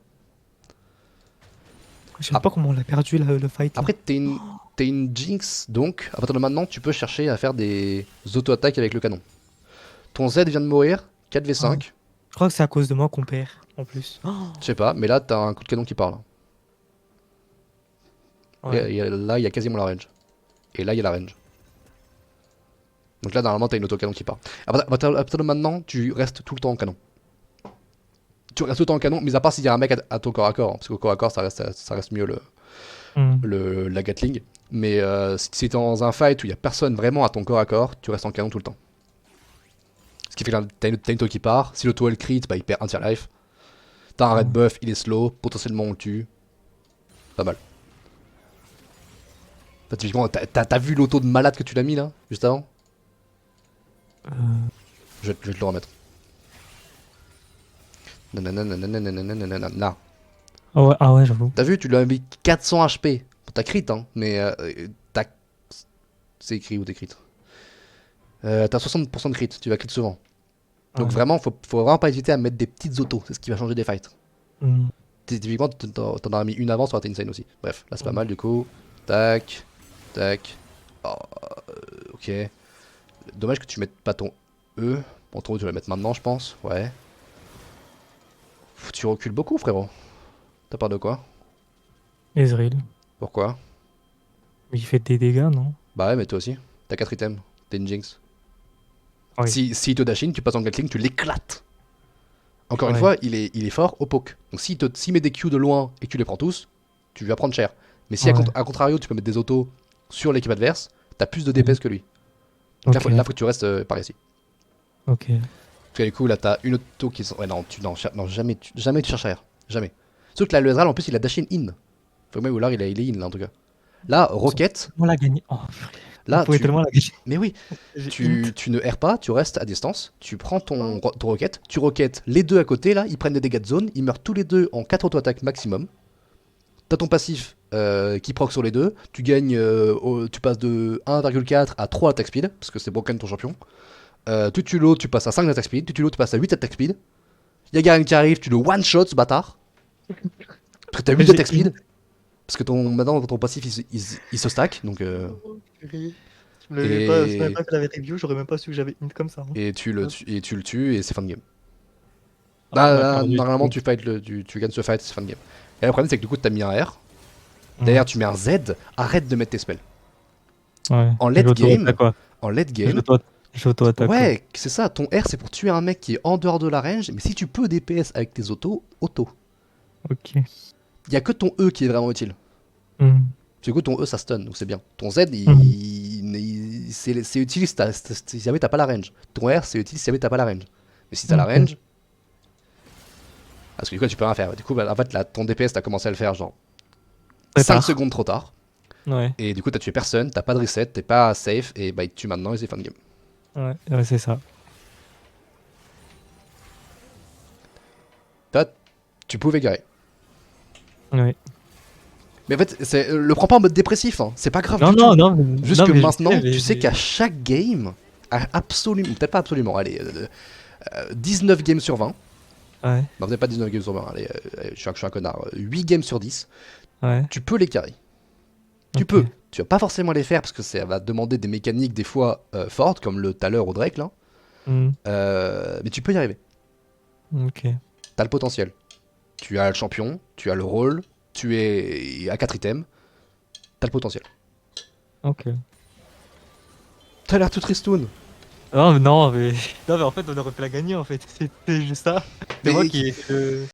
Je sais Ah, pas comment on a perdu le fight là. après, t'es une Jinx, donc à partir de maintenant, tu peux chercher à faire des auto-attaques avec le canon. Ton Z vient de mourir, Ouais. 4v5. crois que c'est à cause de moi qu'on perd, en plus. Oh, Je sais pas, mais là, t'as un coup de canon qui parle. ouais. Là, il y a quasiment la range. Et là, il y a la range. Donc là, normalement, t'as une autocanon qui part. À partir de maintenant, tu restes tout le temps en canon. Tu restes tout le temps en canon, mis à part s'il y a un mec à ton corps à corps. Parce qu'au corps à corps, ça reste mieux Hmm. la Gatling. Mais si t'es dans un fight où il y a personne vraiment à ton corps à corps, tu restes en canon tout le temps. Ce qui fait que t'as une auto qui part. Si l'auto elle crit, bah il perd un tiers life. T'as un red buff, il est slow, potentiellement on le tue. Pas mal. Enfin, typiquement, t'as vu l'auto de malade que tu l'as mis là, juste avant? Euh, Je vais te le remettre. Nanana. Ah ouais, j'avoue. T'as vu, tu lui as mis 400 HP. Bon, t'as crit, hein, mais t'as. C'est écrit ou t'es crit. T'as 60% de crit, tu vas crit souvent. Donc Ouais. vraiment, faut vraiment pas hésiter à mettre des petites autos, c'est ce qui va changer des fights. Hmm. Typiquement, t'en as mis une avant, ça aurait été insane aussi. Bref, là c'est pas Hmm. mal du coup. Tac, tac. Oh, ok. Dommage que tu mettes pas ton E. Bon, ton E, tu vas le mettre maintenant, je pense. Ouais. Tu recules beaucoup, frérot. T'as peur de quoi? Ezreal. Pourquoi? Il fait des dégâts, non? Bah ouais, mais toi aussi. T'as 4 items. T'es une Jinx. Oui. Si il te dash in, tu passes en Gatling, tu l'éclates. Encore une Ouais. fois, il est fort au poke. Donc s'il met des Q de loin et que tu les prends tous, tu vas prendre cher. Mais si Ouais. à contrario, tu peux mettre des autos sur l'équipe adverse, t'as plus de Mhm. DPS que lui. Donc Ok. là, faut que tu restes par ici. Ok. Parce que du coup, là, t'as une auto qui. Ouais, non, non, jamais tu cherches à R. Jamais. Sauf que là, le Ezreal, en plus, il a dash in. Faut même, ou là, il est in, là, en tout cas. Là, Rocket, On l'a gagné. Oh, on là, pouvait tellement la gagner. Mais oui, J'ai int. tu ne erres pas, tu restes à distance, tu prends ton rocket, tu roquettes les deux à côté, là, ils prennent des dégâts de zone, ils meurent tous les deux en 4 auto-attaques maximum. T'as ton passif qui proc sur les deux, tu gagnes, tu passes de 1,4 à 3 attack speed, parce que c'est broken ton champion. Tutulo, tu passes à 5 attack speed, Tutulo, tu passes à 8 attack speed. Y'a Garen qui arrive, tu le one-shot, ce bâtard. Parce que t'as 8 J'ai attack speed, int. parce que maintenant ton passif il se stack, donc. Purée. Si je m'avais Et, pas fait la review, j'aurais même pas su que j'avais int comme ça. Hein. et tu le tues et c'est fin de game. Ah, Là, d'accord, du normalement, coup. tu gagnes ce fight, c'est fin de game. Et le problème, c'est que du coup, t'as mis un R. Ouais. Derrière, tu mets un Z. Arrête de mettre tes spells. Ouais. En late J'auto-attaque, game, quoi. en late game, J'auto- J'auto-attaque, quoi. ouais, c'est ça. Ton R, c'est pour tuer un mec qui est en dehors de la range. Mais si tu peux DPS avec tes autos, auto. Ok. Il y a que ton E qui est vraiment utile. Hmm. Du coup, ton E, ça stun, donc c'est bien. Ton Z, Hmm. c'est utile si jamais t'as pas la range. Ton R, c'est utile si jamais t'as pas la range. Mais si t'as la Ok. range. Parce que du coup, tu peux rien faire. Du coup, bah, en fait, là, ton DPS, t'as commencé à le faire genre Très 5 tard. secondes trop tard. Ouais. Et du coup, t'as tué personne, t'as pas de reset, t'es pas safe, et bah il te tue maintenant et c'est fin de game. Ouais, c'est ça. Toi, tu pouvais garer. Ouais. Mais en fait, le prends pas en mode dépressif, hein. C'est pas grave Non, du non, tout. non. Juste Non, que mais je maintenant, sais, tu sais qu'à chaque game, absolument, peut-être pas absolument, allez, 19 games sur 20. Ouais. Non, peut-être pas 19 games sur 20, allez, je suis un connard. 8 games sur 10, Ouais. tu peux les carry. Tu Ok. peux. Tu vas pas forcément les faire parce que ça va demander des mécaniques des fois fortes, comme le Thaler ou Drake là. Hmm. Mais tu peux y arriver. Ok. T'as le potentiel. Tu as le champion, tu as le rôle, tu es à 4 items, t'as le potentiel. Ok. T'as l'air tout tristoun. Non, mais non, mais... non, mais en fait, on aurait pu la gagner, en fait. C'était juste ça. C'est moi Mais qui ai